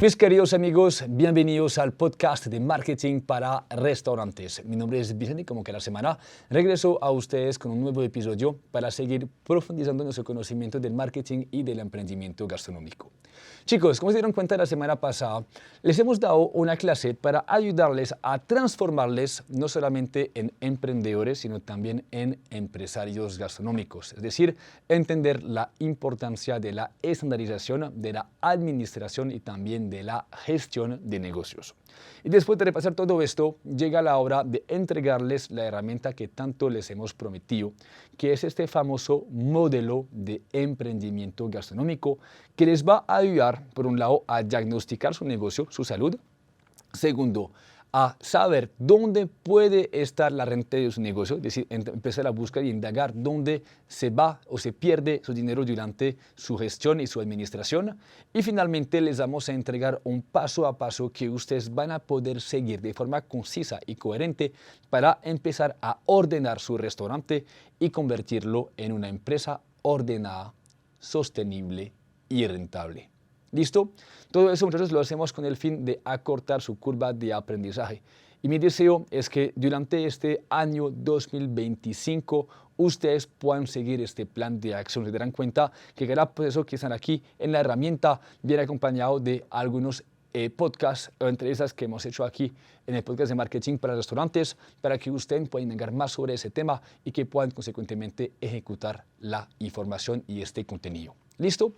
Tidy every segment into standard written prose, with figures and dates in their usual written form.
Mis queridos amigos, bienvenidos al podcast de marketing para restaurantes. Mi nombre es Vicente y como cada semana regreso a ustedes con un nuevo episodio para seguir profundizando en nuestro conocimiento del marketing y del emprendimiento gastronómico. Chicos, como se dieron cuenta la semana pasada, les hemos dado una clase para ayudarles a transformarles no solamente en emprendedores, sino también en empresarios gastronómicos. Es decir, entender la importancia de la estandarización, de la administración y también de la gestión de negocios. Y después de repasar todo esto, llega la hora de entregarles la herramienta que tanto les hemos prometido, que es este famoso modelo de emprendimiento gastronómico que les va a ayudar, por un lado, a diagnosticar su negocio, su salud. Segundo, a saber dónde puede estar la rentabilidad de su negocio, es decir, empezar a buscar y indagar dónde se va o se pierde su dinero durante su gestión y su administración. Y finalmente les vamos a entregar un paso a paso que ustedes van a poder seguir de forma concisa y coherente para empezar a ordenar su restaurante y convertirlo en una empresa ordenada, sostenible y rentable. ¿Listo? Todo eso, muchachos, lo hacemos con el fin de acortar su curva de aprendizaje. Y mi deseo es que durante este año 2025 ustedes puedan seguir este plan de acción. Se darán cuenta que cada proceso que están aquí en la herramienta viene acompañado de algunos podcasts o entrevistas que hemos hecho aquí en el podcast de marketing para restaurantes para que ustedes puedan indagar más sobre ese tema y que puedan consecuentemente ejecutar la información y este contenido. ¿Listo?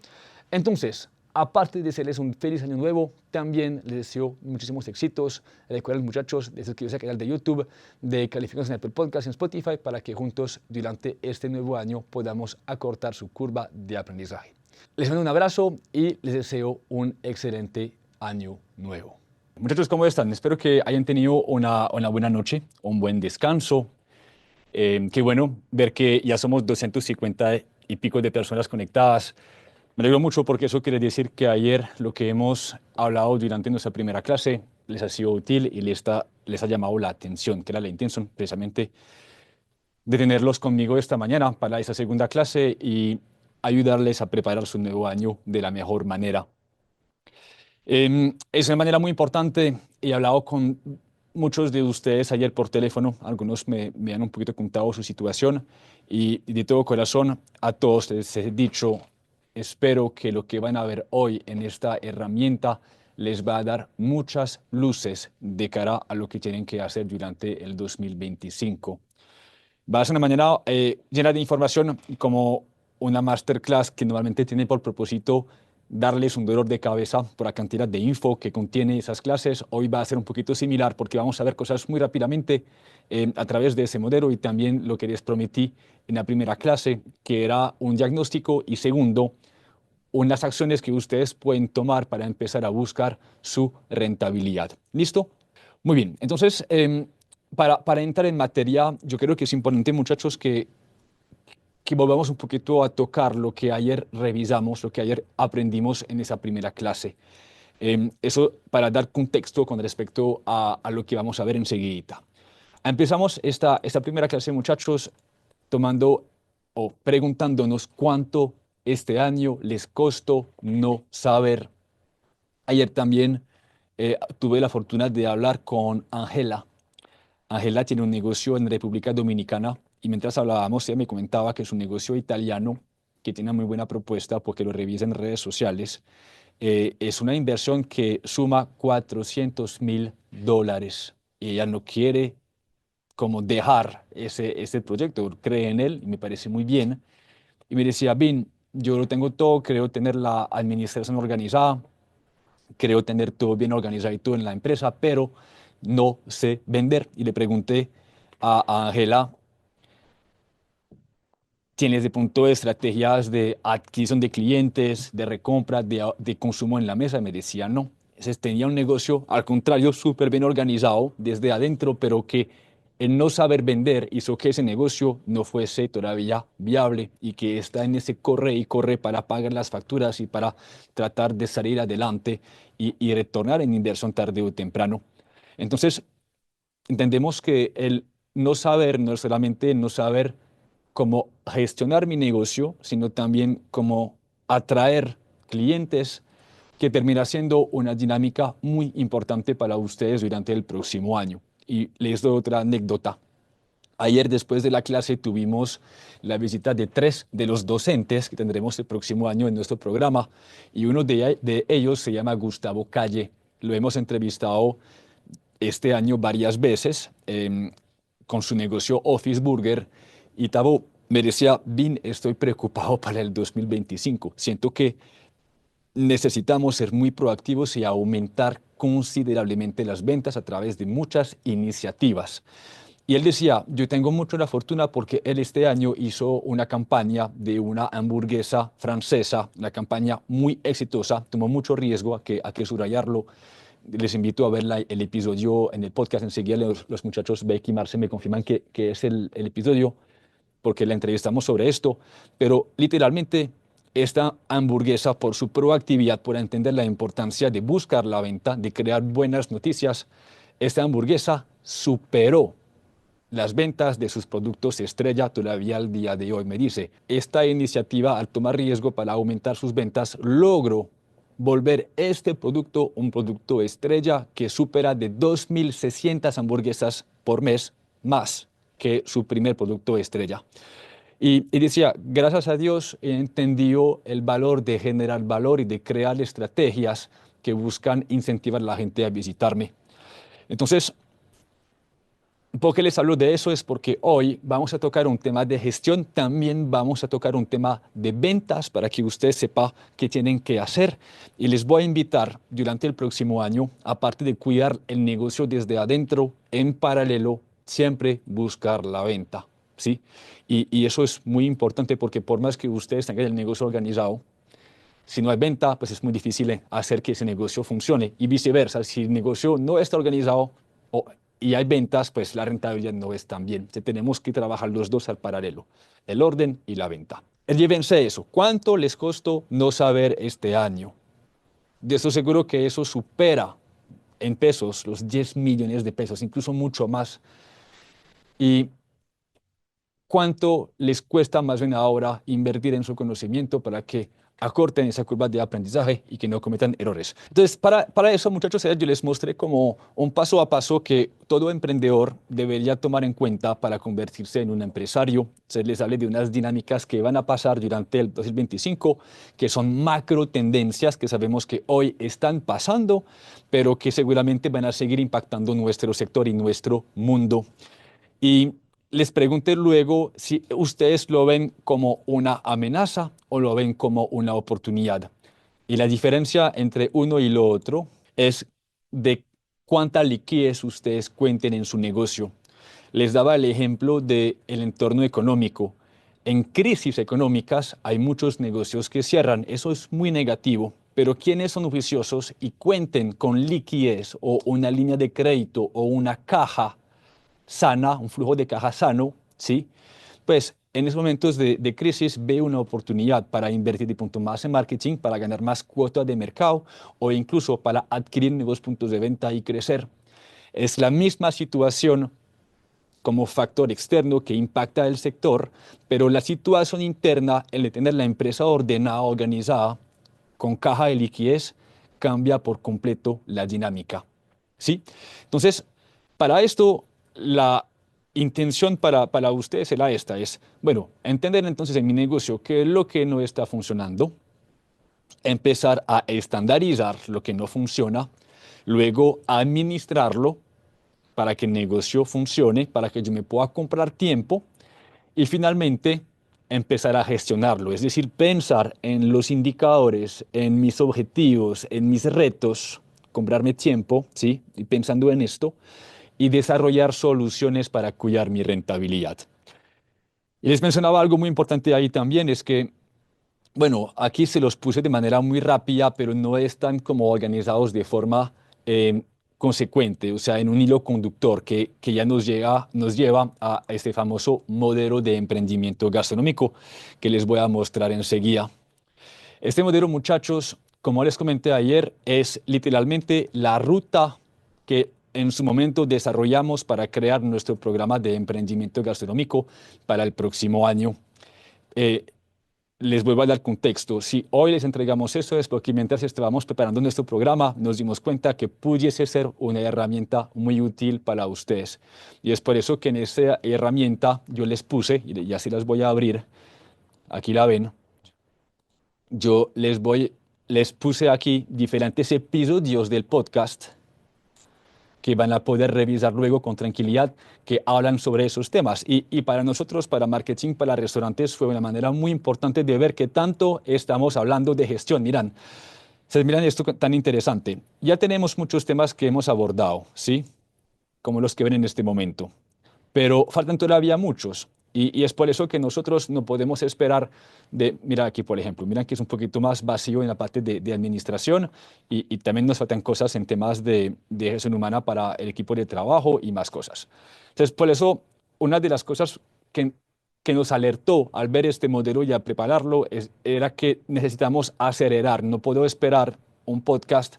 Entonces, aparte de desearles un feliz año nuevo, también les deseo muchísimos éxitos. Recuerden, muchachos, de suscribirse al canal de YouTube, de calificarnos en Apple Podcast y en Spotify para que juntos durante este nuevo año podamos acortar su curva de aprendizaje. Les mando un abrazo y les deseo un excelente año nuevo. Muchachos, ¿cómo están? Espero que hayan tenido una buena noche, un buen descanso. Qué bueno ver que ya somos 250 y pico de personas conectadas. Me alegro mucho porque eso quiere decir que ayer lo que hemos hablado durante nuestra primera clase les ha sido útil y les ha llamado la atención, que era la intención precisamente de tenerlos conmigo esta mañana para esa segunda clase y ayudarles a preparar su nuevo año de la mejor manera. Es una manera muy importante. He hablado con muchos de ustedes ayer por teléfono, algunos me han un poquito contado su situación y de todo corazón a todos les he dicho, espero que lo que van a ver hoy en esta herramienta les va a dar muchas luces de cara a lo que tienen que hacer durante el 2025. Va a ser una manera llena de información, como una masterclass que normalmente tiene por propósito darles un dolor de cabeza por la cantidad de info que contiene esas clases. Hoy va a ser un poquito similar porque vamos a ver cosas muy rápidamente a través de ese modelo y también lo que les prometí en la primera clase, que era un diagnóstico y segundo, unas acciones que ustedes pueden tomar para empezar a buscar su rentabilidad. ¿Listo? Muy bien, entonces, para entrar en materia, yo creo que es importante, muchachos, que volvamos un poquito a tocar lo que ayer revisamos, lo que ayer aprendimos en esa primera clase. Eso para dar contexto con respecto a lo que vamos a ver enseguida. Empezamos esta primera clase, muchachos, tomando o preguntándonos cuánto este año les costó no saber. Ayer también tuve la fortuna de hablar con Ángela. Ángela tiene un negocio en República Dominicana y mientras hablábamos ella me comentaba que es un negocio italiano que tiene una muy buena propuesta porque lo revisa en redes sociales. Es una inversión que suma $400,000 y ella no quiere como dejar ese proyecto, cree en él y me parece muy bien. Y me decía, Vin, yo lo tengo todo, creo tener la administración organizada, creo tener todo bien organizado y todo en la empresa, pero no sé vender. Y le pregunté a Ángela, ¿tienes de punto de estrategias de adquisición de clientes, de recompra, de consumo en la mesa? Me decía, no. Entonces tenía un negocio, al contrario, súper bien organizado desde adentro, pero que el no saber vender hizo que ese negocio no fuese todavía viable y que está en ese corre y corre para pagar las facturas y para tratar de salir adelante y retornar en inversión tarde o temprano. Entonces, entendemos que el no saber no es solamente no saber cómo gestionar mi negocio, sino también cómo atraer clientes, que termina siendo una dinámica muy importante para ustedes durante el próximo año. Y les doy otra anécdota. Ayer, después de la clase, tuvimos la visita de 3 de los docentes que tendremos el próximo año en nuestro programa, y uno de ellos se llama Gustavo Calle. Lo hemos entrevistado este año varias veces con su negocio Office Burger, y Tavo me decía: Vin, estoy preocupado para el 2025. Siento que necesitamos ser muy proactivos y aumentar considerablemente las ventas a través de muchas iniciativas. Y él decía: yo tengo mucho la fortuna porque él este año hizo una campaña de una hamburguesa francesa, una campaña muy exitosa, tomó mucho riesgo, a que subrayarlo. Les invito a ver el episodio en el podcast. Enseguida los muchachos Becky y Marce me confirman que es el episodio, porque la entrevistamos sobre esto. Pero literalmente esta hamburguesa, por su proactividad, por entender la importancia de buscar la venta, de crear buenas noticias, esta hamburguesa superó las ventas de sus productos estrella todavía al día de hoy. Me dice: esta iniciativa, al tomar riesgo para aumentar sus ventas, logró volver este producto un producto estrella que supera de 2.600 hamburguesas por mes más que su primer producto estrella. Y decía: gracias a Dios he entendido el valor de generar valor y de crear estrategias que buscan incentivar a la gente a visitarme. Entonces, ¿por qué les hablo de eso? Es porque hoy vamos a tocar un tema de gestión, también vamos a tocar un tema de ventas para que usted sepa qué tienen que hacer. Y les voy a invitar durante el próximo año, aparte de cuidar el negocio desde adentro, en paralelo, siempre buscar la venta, ¿sí? Y eso es muy importante, porque por más que ustedes tengan el negocio organizado, si no hay venta, pues es muy difícil hacer que ese negocio funcione. Y viceversa, si el negocio no está organizado y hay ventas, pues la rentabilidad no es tan bien. Tenemos que trabajar los dos al paralelo, el orden y la venta. Llévense eso. ¿Cuánto les costó no saber este año? De eso seguro que eso supera en pesos los 10 millones de pesos, incluso mucho más. Y cuánto les cuesta más bien ahora invertir en su conocimiento para que acorten esa curva de aprendizaje y que no cometan errores. Entonces, para eso, muchachos, yo les mostré como un paso a paso que todo emprendedor debería tomar en cuenta para convertirse en un empresario. Se les hablé de unas dinámicas que van a pasar durante el 2025, que son macro tendencias que sabemos que hoy están pasando, pero que seguramente van a seguir impactando nuestro sector y nuestro mundo. Y les pregunté luego si ustedes lo ven como una amenaza o lo ven como una oportunidad. Y la diferencia entre uno y lo otro es de cuánta liquidez ustedes cuenten en su negocio. Les daba el ejemplo del entorno económico. En crisis económicas hay muchos negocios que cierran. Eso es muy negativo. Pero quienes son juiciosos y cuenten con liquidez o una línea de crédito o una caja sana, un flujo de caja sano, ¿sí? Pues en esos momentos de crisis ve una oportunidad para invertir de punto más en marketing, para ganar más cuota de mercado o incluso para adquirir nuevos puntos de venta y crecer. Es la misma situación como factor externo que impacta el sector, pero la situación interna, el de tener la empresa ordenada, organizada, con caja de liquidez, cambia por completo la dinámica, ¿sí? Entonces, para esto, la intención para ustedes será esta, es, bueno, entender entonces en mi negocio qué es lo que no está funcionando, empezar a estandarizar lo que no funciona, luego administrarlo para que el negocio funcione, para que yo me pueda comprar tiempo, y finalmente empezar a gestionarlo, es decir, pensar en los indicadores, en mis objetivos, en mis retos, comprarme tiempo, ¿sí? Y pensando en esto, y desarrollar soluciones para cuidar mi rentabilidad. Y les mencionaba algo muy importante ahí también, es que, bueno, aquí se los puse de manera muy rápida, pero no están como organizados de forma consecuente, o sea, en un hilo conductor que ya nos lleva a este famoso modelo de emprendimiento gastronómico que les voy a mostrar enseguida. Este modelo, muchachos, como les comenté ayer, es literalmente la ruta que en su momento desarrollamos para crear nuestro programa de emprendimiento gastronómico para el próximo año. Eh, les vuelvo a dar contexto. Si hoy les entregamos eso es porque mientras estábamos preparando nuestro programa nos dimos cuenta que pudiese ser una herramienta muy útil para ustedes. Y es por eso que en esta herramienta yo les puse, y ya se las voy a abrir, aquí la ven, yo les puse aquí diferentes episodios del podcast que van a poder revisar luego con tranquilidad, que hablan sobre esos temas. Y para nosotros, para marketing, para restaurantes, fue una manera muy importante de ver que tanto estamos hablando de gestión. Miran esto tan interesante. Ya tenemos muchos temas que hemos abordado, ¿sí? Como los que ven en este momento, pero faltan todavía muchos. Y es por eso que nosotros no podemos esperar mira aquí por ejemplo, miran que es un poquito más vacío en la parte de administración y también nos faltan cosas en temas de gestión humana para el equipo de trabajo y más cosas. Entonces, por eso, una de las cosas que nos alertó al ver este modelo y a prepararlo era que necesitamos acelerar. No puedo esperar un podcast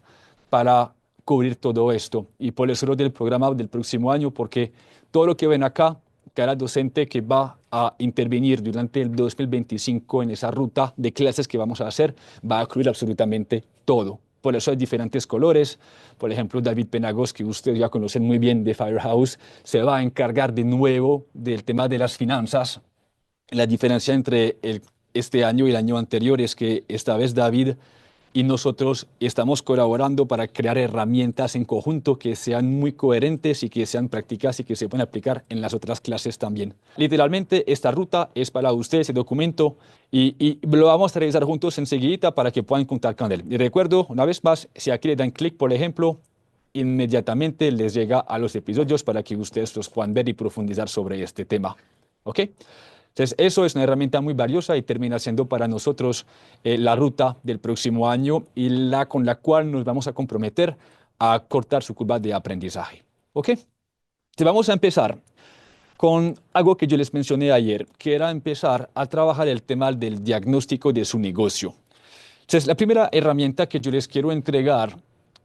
para cubrir todo esto. Y por eso lo del programa del próximo año, porque todo lo que ven acá, cada docente que va a intervenir durante el 2025 en esa ruta de clases que vamos a hacer, va a incluir absolutamente todo. Por eso hay diferentes colores. Por ejemplo, David Penagos, que ustedes ya conocen muy bien de Firehouse, se va a encargar de nuevo del tema de las finanzas. La diferencia entre este año y el año anterior es que esta vez David y nosotros estamos colaborando para crear herramientas en conjunto que sean muy coherentes y que sean prácticas y que se puedan aplicar en las otras clases también. Literalmente, esta ruta es para ustedes, ese documento, y lo vamos a revisar juntos enseguida para que puedan contar con él. Y recuerdo, una vez más, si aquí le dan clic, por ejemplo, inmediatamente les llega a los episodios para que ustedes los puedan ver y profundizar sobre este tema. ¿Ok? Entonces, eso es una herramienta muy valiosa y termina siendo para nosotros la ruta del próximo año y con la cual nos vamos a comprometer a cortar su curva de aprendizaje. ¿Ok? Entonces, vamos a empezar con algo que yo les mencioné ayer, que era empezar a trabajar el tema del diagnóstico de su negocio. Entonces, la primera herramienta que yo les quiero entregar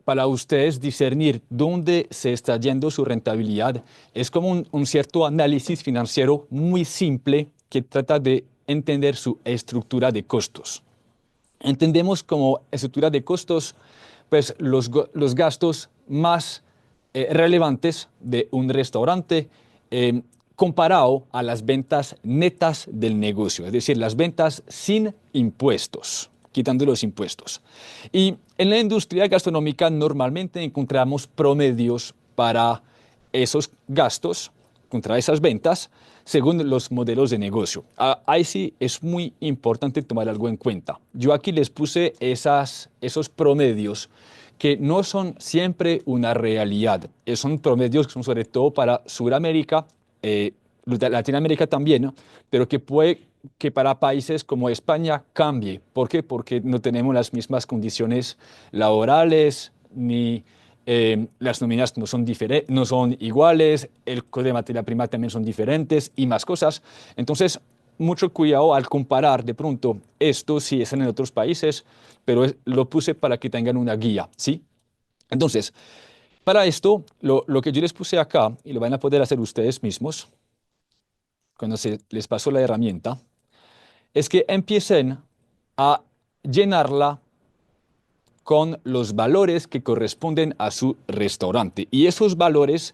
para ustedes discernir dónde se está yendo su rentabilidad es como un cierto análisis financiero muy simple que trata de entender su estructura de costos. Entendemos como estructura de costos pues los gastos más relevantes de un restaurante comparado a las ventas netas del negocio, es decir, las ventas sin impuestos, quitando los impuestos. Y en la industria gastronómica normalmente encontramos promedios para esos gastos, contra esas ventas, según los modelos de negocio. Ahí sí es muy importante tomar algo en cuenta. Yo aquí les puse esos promedios que no son siempre una realidad. Son promedios que son sobre todo para Sudamérica, Latinoamérica también, ¿no? Pero que puede que para países como España cambie. ¿Por qué? Porque no tenemos las mismas condiciones laborales, ni las nóminas no son iguales, el coste de materia prima también son diferentes y más cosas. Entonces, mucho cuidado al comparar de pronto esto si es en otros países, pero lo puse para que tengan una guía, ¿sí? Entonces, para esto, lo que yo les puse acá, y lo van a poder hacer ustedes mismos, cuando se les pasó la herramienta, es que empiecen a llenarla con los valores que corresponden a su restaurante. Y esos valores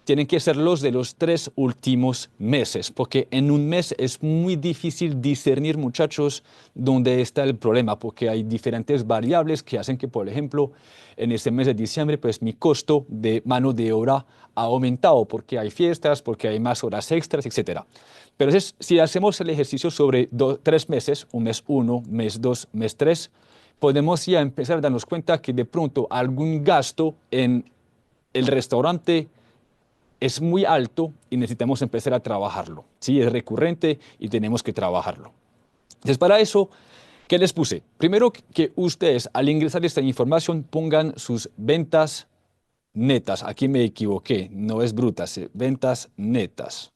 tienen que ser los de los 3 últimos meses, porque en un mes es muy difícil discernir, muchachos, dónde está el problema, porque hay diferentes variables que hacen que, por ejemplo, en este mes de diciembre, pues mi costo de mano de obra ha aumentado, porque hay fiestas, porque hay más horas extras, etc. Pero si hacemos el ejercicio sobre 3 meses, un mes 1, mes 2, mes 3, podemos ya empezar a darnos cuenta que de pronto algún gasto en el restaurante es muy alto y necesitamos empezar a trabajarlo. Sí, es recurrente y tenemos que trabajarlo. Entonces, para eso, ¿qué les puse? Primero, que ustedes al ingresar esta información pongan sus ventas netas. Aquí me equivoqué, no es brutas, ventas netas.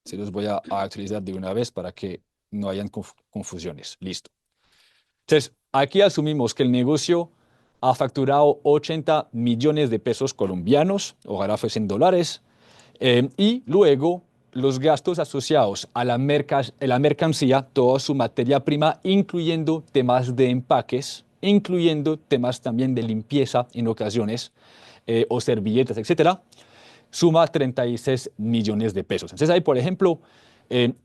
Se los voy a actualizar de una vez para que no hayan confusiones. Listo. Entonces, aquí asumimos que el negocio ha facturado 80 millones de pesos colombianos, ojalá fuesen dólares, y luego los gastos asociados a la mercancía, toda su materia prima, incluyendo temas de empaques, incluyendo temas también de limpieza en ocasiones, o servilletas, etcétera, suma 36 millones de pesos. Entonces ahí, por ejemplo,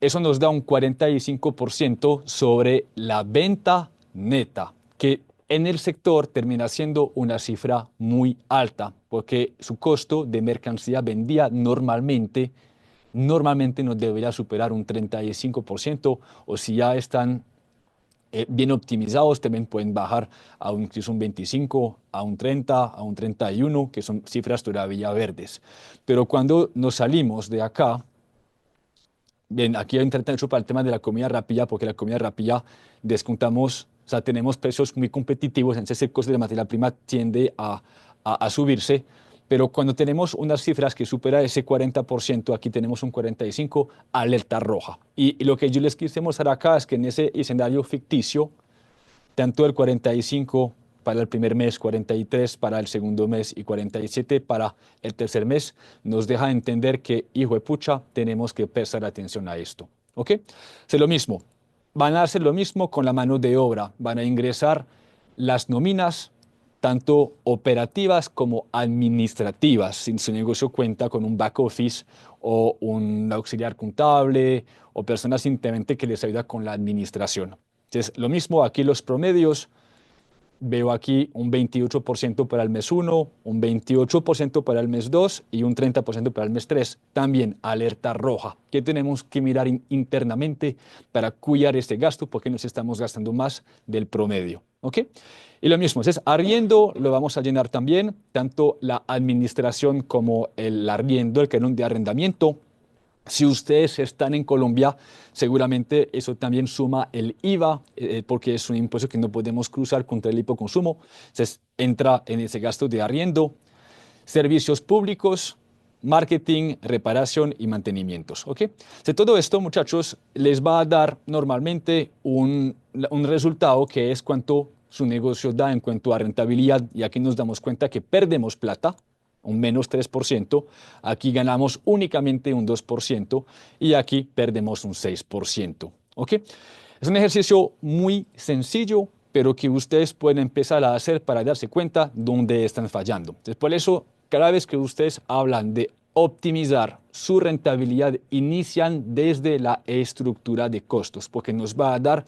eso nos da un 45% sobre la venta neta, que en el sector termina siendo una cifra muy alta, porque su costo de mercancía vendida normalmente no debería superar un 35%, o si ya están bien optimizados, también pueden bajar a incluso un 25, a un 30, a un 31, que son cifras todavía verdes. Pero cuando nos salimos de acá, bien, aquí hay un 38 para el tema de la comida rápida, porque la comida rápida descontamos, o sea, tenemos precios muy competitivos, entonces el costo de la materia prima tiende a subirse, pero cuando tenemos unas cifras que supera ese 40%, aquí tenemos un 45%, alerta roja. Y lo que yo les quise mostrar acá es que en ese escenario ficticio, tanto el 45 para el primer mes, 43 para el segundo mes y 47 para el tercer mes, nos deja entender que, hijo de pucha, tenemos que prestar atención a esto. ¿Ok? Es lo mismo. Van a hacer lo mismo con la mano de obra. Van a ingresar las nóminas, tanto operativas como administrativas, si su negocio cuenta con un back office o un auxiliar contable o personas simplemente que les ayuda con la administración. Entonces, lo mismo aquí los promedios. Veo aquí un 28% para el mes 1, un 28% para el mes 2 y un 30% para el mes 3. También alerta roja, que tenemos que mirar internamente para cuidar este gasto porque nos estamos gastando más del promedio. ¿Ok? Y lo mismo, es arriendo, lo vamos a llenar también, tanto la administración como el arriendo, el canon de arrendamiento. Si ustedes están en Colombia, seguramente eso también suma el IVA, porque es un impuesto que no podemos cruzar contra el hipoconsumo. Entonces, entra en ese gasto de arriendo, servicios públicos, marketing, reparación y mantenimientos. ¿Ok? De todo esto, muchachos, les va a dar normalmente un resultado que es cuánto su negocio da en cuanto a rentabilidad. Y aquí nos damos cuenta que perdemos plata, un menos 3%, aquí ganamos únicamente un 2% y aquí perdemos un 6%. ¿Ok? Es un ejercicio muy sencillo, pero que ustedes pueden empezar a hacer para darse cuenta dónde están fallando. Entonces, por eso, cada vez que ustedes hablan de optimizar su rentabilidad, inician desde la estructura de costos, porque nos va a dar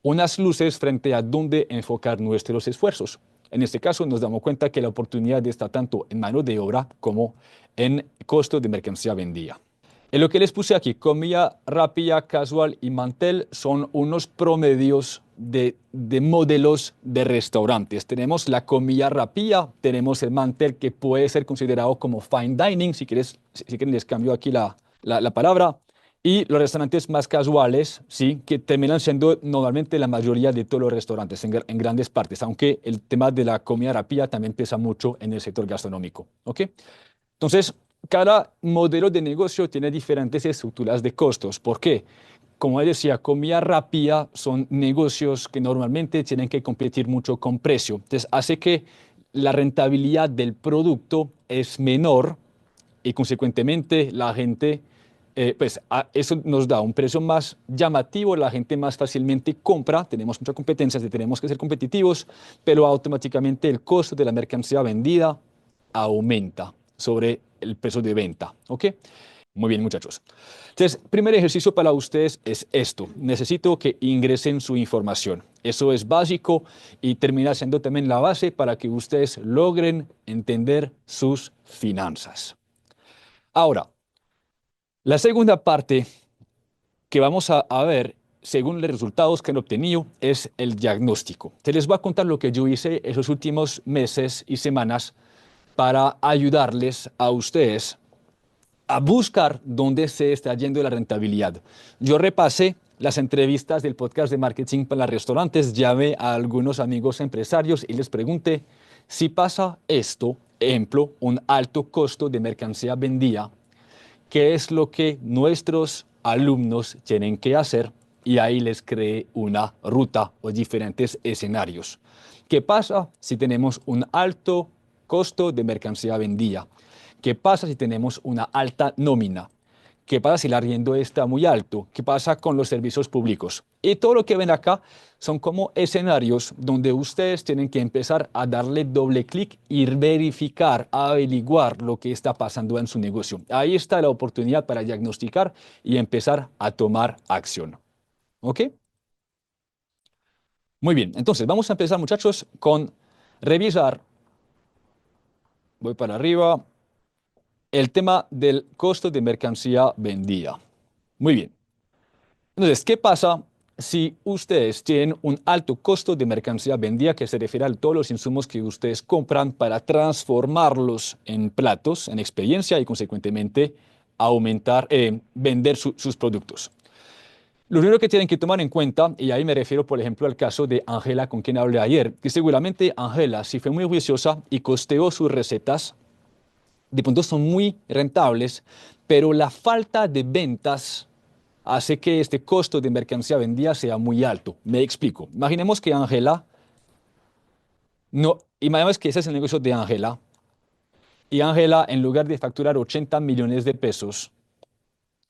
unas luces frente a dónde enfocar nuestros esfuerzos. En este caso, nos damos cuenta que la oportunidad está tanto en mano de obra como en costo de mercancía vendida. En lo que les puse aquí, comida rápida, casual y mantel, son unos promedios de modelos de restaurantes. Tenemos la comida rápida, tenemos el mantel que puede ser considerado como fine dining, si quieren les cambio aquí la palabra, y los restaurantes más casuales, sí, que terminan siendo normalmente la mayoría de todos los restaurantes en grandes partes, aunque el tema de la comida rápida también pesa mucho en el sector gastronómico. ¿Ok? Entonces, cada modelo de negocio tiene diferentes estructuras de costos. ¿Por qué? Como decía, comida rápida son negocios que normalmente tienen que competir mucho con precio. Entonces, hace que la rentabilidad del producto es menor y consecuentemente la gente, eso nos da un precio más llamativo, la gente más fácilmente compra, tenemos mucha competencia, tenemos que ser competitivos, pero automáticamente el costo de la mercancía vendida aumenta sobre el precio de venta. ¿Ok? Muy bien, muchachos. Entonces, primer ejercicio para ustedes es esto. Necesito que ingresen su información. Eso es básico y termina siendo también la base para que ustedes logren entender sus finanzas. Ahora, la segunda parte que vamos a ver, según los resultados que han obtenido, es el diagnóstico. Te les voy a contar lo que yo hice esos últimos meses y semanas para ayudarles a ustedes a buscar dónde se está yendo la rentabilidad. Yo repasé las entrevistas del podcast de marketing para restaurantes, llamé a algunos amigos empresarios y les pregunté si pasa esto, ejemplo, un alto costo de mercancía vendida, ¿qué es lo que nuestros alumnos tienen que hacer? Y ahí les creé una ruta o diferentes escenarios. ¿Qué pasa si tenemos un alto costo de mercancía vendida? ¿Qué pasa si tenemos una alta nómina? ¿Qué pasa si el arriendo está muy alto? ¿Qué pasa con los servicios públicos? Y todo lo que ven acá son como escenarios donde ustedes tienen que empezar a darle doble clic y verificar, averiguar lo que está pasando en su negocio. Ahí está la oportunidad para diagnosticar y empezar a tomar acción. ¿Ok? Muy bien, entonces vamos a empezar, muchachos, con revisar, voy para arriba, el tema del costo de mercancía vendida. Muy bien. Entonces, ¿qué pasa si ustedes tienen un alto costo de mercancía vendida, que se refiere a todos los insumos que ustedes compran para transformarlos en platos, en experiencia y consecuentemente aumentar, vender sus productos? Lo primero que tienen que tomar en cuenta, y ahí me refiero, por ejemplo, al caso de Ángela, con quien hablé ayer, que seguramente Ángela, si fue muy juiciosa y costeó sus recetas, de pronto son muy rentables, pero la falta de ventas hace que este costo de mercancía vendida sea muy alto. Me explico. Imaginemos que Ángela, no, imaginemos que ese es el negocio de Ángela, y Ángela, en lugar de facturar 80 millones de pesos,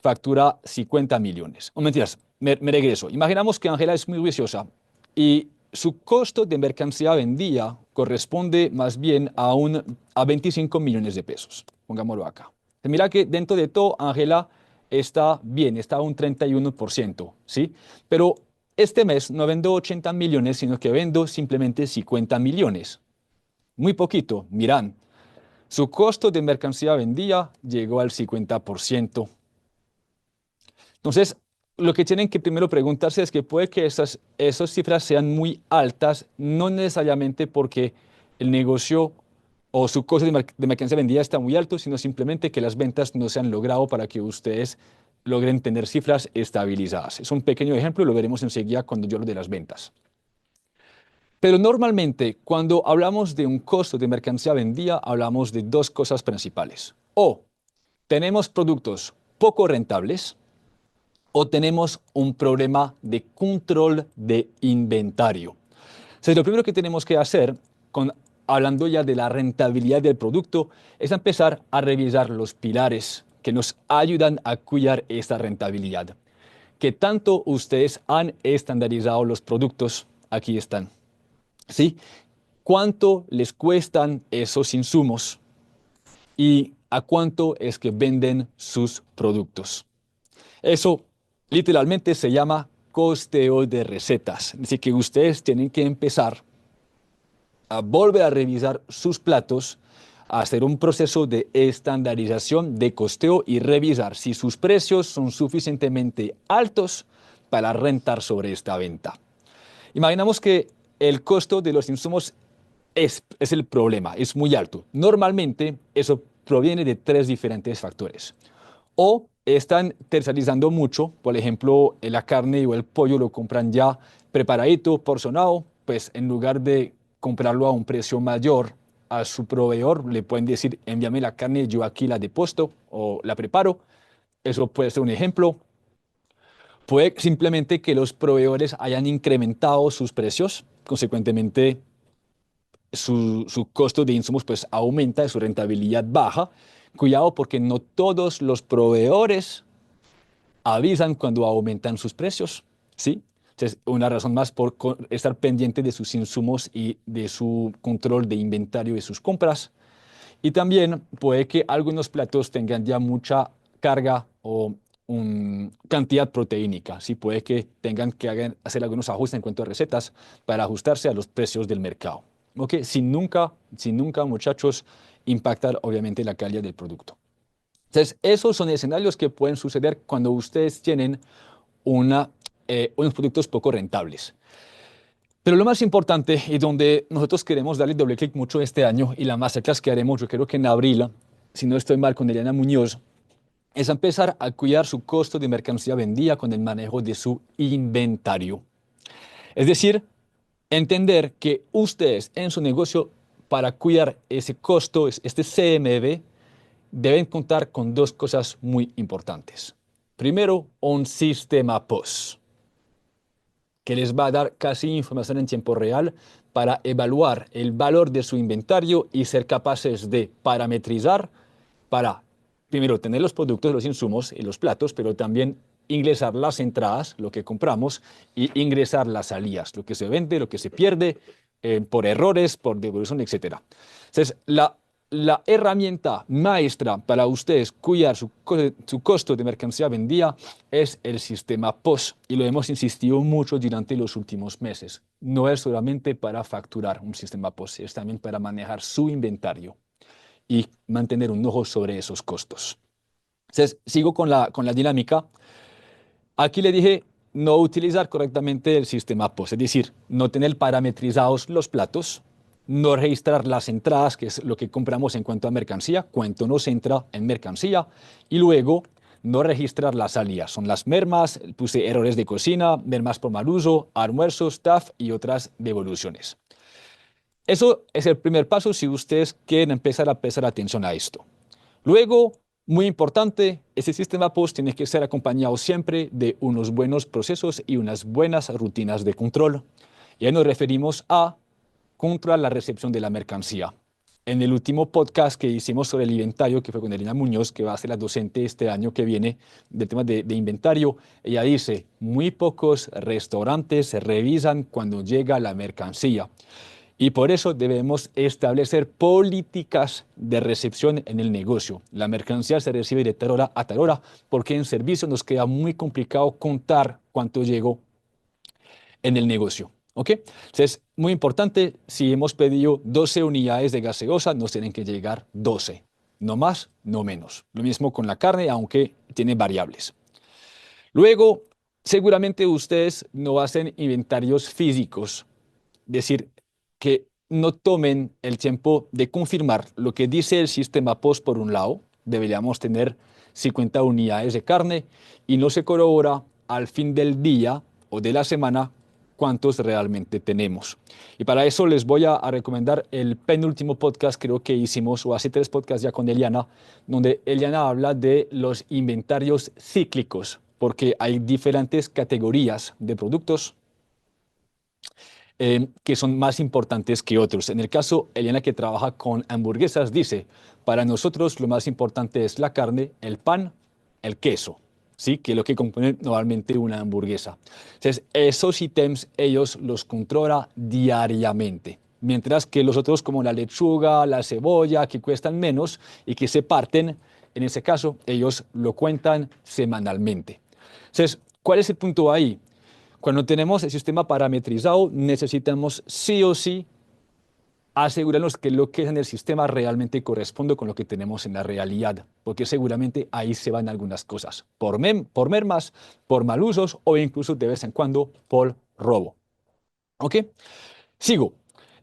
factura 50 millones. O mentiras, me regreso. Imaginamos que Ángela es muy juiciosa y su costo de mercancía vendida corresponde más bien a 25 millones de pesos. Pongámoslo acá. Mira que dentro de todo, Ángela está bien, está a un 31%, ¿sí? Pero este mes no vendo 80 millones, sino que vendo simplemente 50 millones. Muy poquito, miran. Su costo de mercancía vendida llegó al 50%. Entonces, lo que tienen que primero preguntarse es que puede que esas cifras sean muy altas, no necesariamente porque el negocio o su costo de mercancía vendida está muy alto, sino simplemente que las ventas no se han logrado para que ustedes logren tener cifras estabilizadas. Es un pequeño ejemplo, lo veremos enseguida cuando yo hablo de las ventas. Pero normalmente, cuando hablamos de un costo de mercancía vendida, hablamos de dos cosas principales. O tenemos productos poco rentables, o tenemos un problema de control de inventario. Entonces, lo primero que tenemos que hacer, hablando ya de la rentabilidad del producto, es empezar a revisar los pilares que nos ayudan a cuidar esta rentabilidad. ¿Qué tanto ustedes han estandarizado los productos? Aquí están. ¿Sí? ¿Cuánto les cuestan esos insumos? ¿Y a cuánto es que venden sus productos? Eso literalmente se llama costeo de recetas. Así que ustedes tienen que empezar a volver a revisar sus platos, a hacer un proceso de estandarización de costeo y revisar si sus precios son suficientemente altos para rentar sobre esta venta. Imaginamos que el costo de los insumos es el problema, es muy alto. Normalmente eso proviene de tres diferentes factores. O están tercerizando mucho, por ejemplo, la carne o el pollo lo compran ya preparadito, porcionado, pues en lugar de comprarlo a un precio mayor a su proveedor, le pueden decir, envíame la carne, yo aquí la deposito o la preparo. Eso puede ser un ejemplo. Puede simplemente que los proveedores hayan incrementado sus precios, consecuentemente su costo de insumos pues aumenta, su rentabilidad baja. Cuidado porque no todos los proveedores avisan cuando aumentan sus precios, ¿sí? Entonces, una razón más por estar pendiente de sus insumos y de su control de inventario y sus compras. Y también puede que algunos platos tengan ya mucha carga o cantidad proteínica, ¿sí? Puede que tengan que hacer algunos ajustes en cuanto a recetas para ajustarse a los precios del mercado. ¿Ok? Sin nunca, muchachos, impactar obviamente la calidad del producto. Entonces, esos son escenarios que pueden suceder cuando ustedes tienen unos productos poco rentables. Pero lo más importante y donde nosotros queremos darle doble clic mucho este año y la masterclass que haremos, yo creo que en abril, si no estoy mal, con Eliana Muñoz, es empezar a cuidar su costo de mercancía vendida con el manejo de su inventario. Es decir, entender que ustedes en su negocio, para cuidar ese costo, este CMB, deben contar con dos cosas muy importantes. Primero, un sistema POS, que les va a dar casi información en tiempo real para evaluar el valor de su inventario y ser capaces de parametrizar para primero, tener los productos, los insumos y los platos, pero también ingresar las entradas, lo que compramos, y ingresar las salidas, lo que se vende, lo que se pierde, por errores, por devolución, etcétera. Entonces, la herramienta maestra para ustedes cuidar su costo de mercancía vendida es el sistema POS, y lo hemos insistido mucho durante los últimos meses. No es solamente para facturar un sistema POS, es también para manejar su inventario y mantener un ojo sobre esos costos. Entonces, sigo con la dinámica. Aquí le dije no utilizar correctamente el sistema POS, es decir, no tener parametrizados los platos, no registrar las entradas, que es lo que compramos en cuanto a mercancía, cuánto nos entra en mercancía, y luego no registrar las salidas. Son las mermas, puse errores de cocina, mermas por mal uso, almuerzos, staff y otras devoluciones. Eso es el primer paso si ustedes quieren empezar a prestar atención a esto. Luego, muy importante, ese sistema POS tiene que ser acompañado siempre de unos buenos procesos y unas buenas rutinas de control. Y ahí nos referimos a controlar la recepción de la mercancía. En el último podcast que hicimos sobre el inventario, que fue con Elena Muñoz, que va a ser la docente este año que viene del tema de inventario, ella dice, muy pocos restaurantes revisan cuando llega la mercancía. Y por eso debemos establecer políticas de recepción en el negocio. La mercancía se recibe de tal hora a tal hora, porque en servicio nos queda muy complicado contar cuánto llegó en el negocio. ¿Ok? Entonces, muy importante, si hemos pedido 12 unidades de gaseosa, nos tienen que llegar 12. No más, no menos. Lo mismo con la carne, aunque tiene variables. Luego, seguramente ustedes no hacen inventarios físicos, es decir, que no tomen el tiempo de confirmar lo que dice el sistema POS por un lado, deberíamos tener 50 unidades de carne y no se corrobora al fin del día o de la semana cuántos realmente tenemos. Y para eso les voy a recomendar el penúltimo podcast, creo que hicimos, o hace 3 podcasts ya con Eliana, donde Eliana habla de los inventarios cíclicos, porque hay diferentes categorías de productos que son más importantes que otros. En el caso, Eliana, que trabaja con hamburguesas, dice, para nosotros lo más importante es la carne, el pan, el queso, ¿sí? Que es lo que compone normalmente una hamburguesa. Entonces, esos ítems ellos los controla diariamente. Mientras que los otros como la lechuga, la cebolla, que cuestan menos y que se parten, en ese caso, ellos lo cuentan semanalmente. Entonces, ¿cuál es el punto ahí? Cuando tenemos el sistema parametrizado, necesitamos sí o sí asegurarnos que lo que es en el sistema realmente corresponde con lo que tenemos en la realidad, porque seguramente ahí se van algunas cosas, por mermas, por mal usos o incluso de vez en cuando por robo. ¿Ok? Sigo.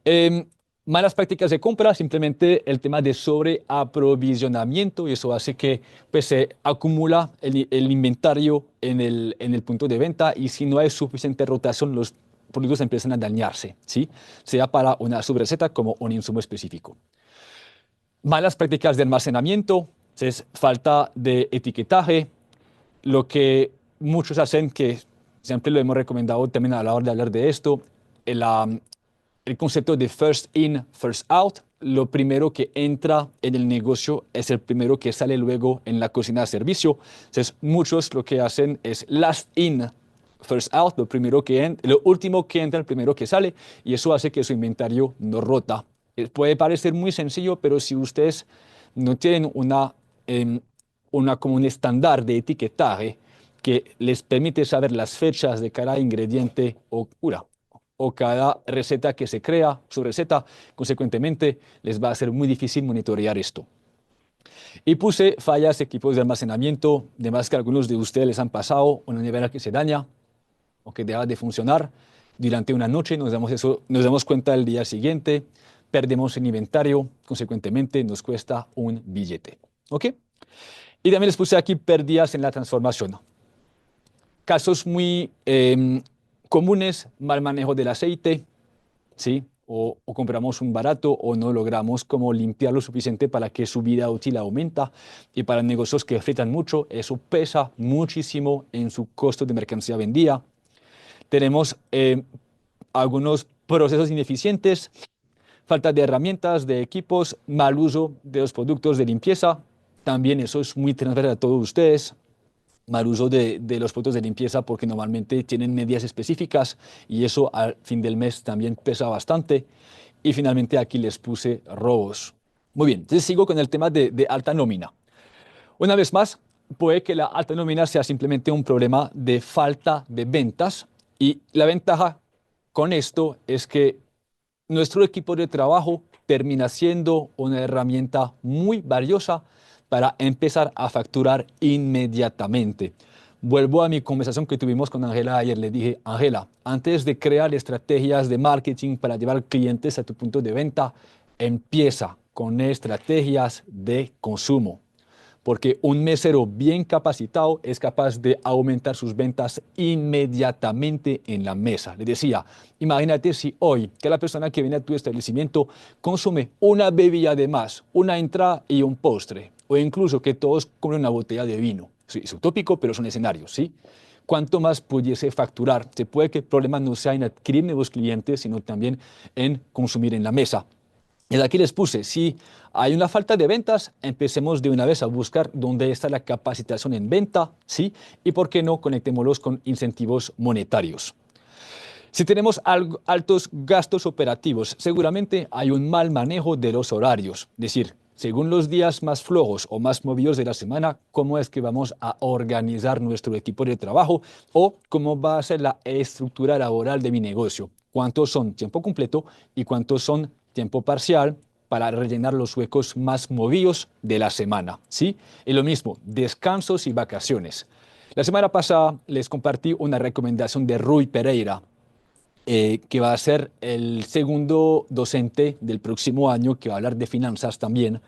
Em, Malas prácticas de compra, simplemente el tema de sobreaprovisionamiento, y eso hace que pues, se acumula el inventario en el punto de venta, y si no hay suficiente rotación, los productos empiezan a dañarse, ¿sí? Sea para una subreceta como un insumo específico. Malas prácticas de almacenamiento, es falta de etiquetaje, lo que muchos hacen, que siempre lo hemos recomendado también a la hora de hablar de esto, el, el concepto de first in, first out. Lo primero que entra en el negocio es el primero que sale luego en la cocina de servicio. Entonces, muchos lo que hacen es last in, first out, lo último que entra, el primero que sale, y eso hace que su inventario no rota. Puede parecer muy sencillo, pero si ustedes no tienen como un estándar de etiquetaje que les permite saber las fechas de cada ingrediente o cada receta que se crea, su receta, consecuentemente les va a ser muy difícil monitorear esto. Y puse fallas de equipos de almacenamiento, además que algunos de ustedes les han pasado una nevera que se daña o que deja de funcionar durante una noche, nos damos cuenta el día siguiente, perdemos el inventario, consecuentemente nos cuesta un billete. ¿Ok? Y también les puse aquí pérdidas en la transformación. Casos muy comunes, mal manejo del aceite, ¿sí? O compramos un barato o no logramos como limpiar lo suficiente para que su vida útil aumenta. Y para negocios que afectan mucho, eso pesa muchísimo en su costo de mercancía vendida. Tenemos algunos procesos ineficientes, falta de herramientas, de equipos, mal uso de los productos de limpieza. también eso es muy transversal a todos ustedes, mal uso de los productos de limpieza porque normalmente tienen medidas específicas y eso al fin del mes también pesa bastante. Y finalmente aquí les puse robos. Muy bien, entonces sigo con el tema de alta nómina. Una vez más, puede que la alta nómina sea simplemente un problema de falta de ventas y la ventaja con esto es que nuestro equipo de trabajo termina siendo una herramienta muy valiosa para empezar a facturar inmediatamente. Vuelvo a mi conversación que tuvimos con Ángela ayer. Le dije, Ángela, antes de crear estrategias de marketing para llevar clientes a tu punto de venta, empieza con estrategias de consumo porque un mesero bien capacitado es capaz de aumentar sus ventas inmediatamente en la mesa. Le decía, imagínate si hoy que la persona que viene a tu establecimiento consume una bebida de más, una entrada y un postre, o incluso que todos comen una botella de vino. Sí, es utópico, pero son escenarios, ¿sí? ¿Cuánto más pudiese facturar? Se puede que el problema no sea en adquirir nuevos clientes, sino también en consumir en la mesa. Y aquí les puse, si hay una falta de ventas, empecemos de una vez a buscar dónde está la capacitación en venta, ¿sí? Y por qué no conectémoslos con incentivos monetarios. Si tenemos altos gastos operativos, seguramente hay un mal manejo de los horarios. Es decir, según los días más flojos o más movidos de la semana, cómo es que vamos a organizar nuestro equipo de trabajo o cómo va a ser la estructura laboral de mi negocio. ¿Cuántos son tiempo completo y cuántos son tiempo parcial para rellenar los huecos más movidos de la semana? ¿Sí? Y lo mismo, descansos y vacaciones. La semana pasada les compartí una recomendación de Rui Pereira, que va a ser el segundo docente del próximo año, que va a hablar de finanzas también.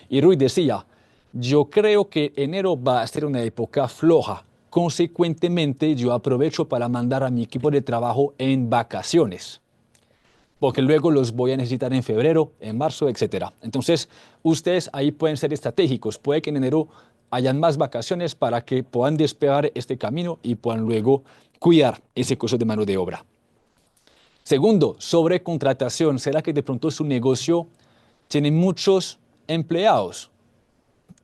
Y Rui decía, yo creo que enero va a ser una época floja. Consecuentemente, yo aprovecho para mandar a mi equipo de trabajo en vacaciones, porque luego los voy a necesitar en febrero, en marzo, etcétera. Entonces, ustedes ahí pueden ser estratégicos. Puede que en enero hayan más vacaciones para que puedan despegar este camino y puedan luego cuidar ese costo de mano de obra. Segundo, sobrecontratación. ¿Será que de pronto su negocio tiene muchos empleados?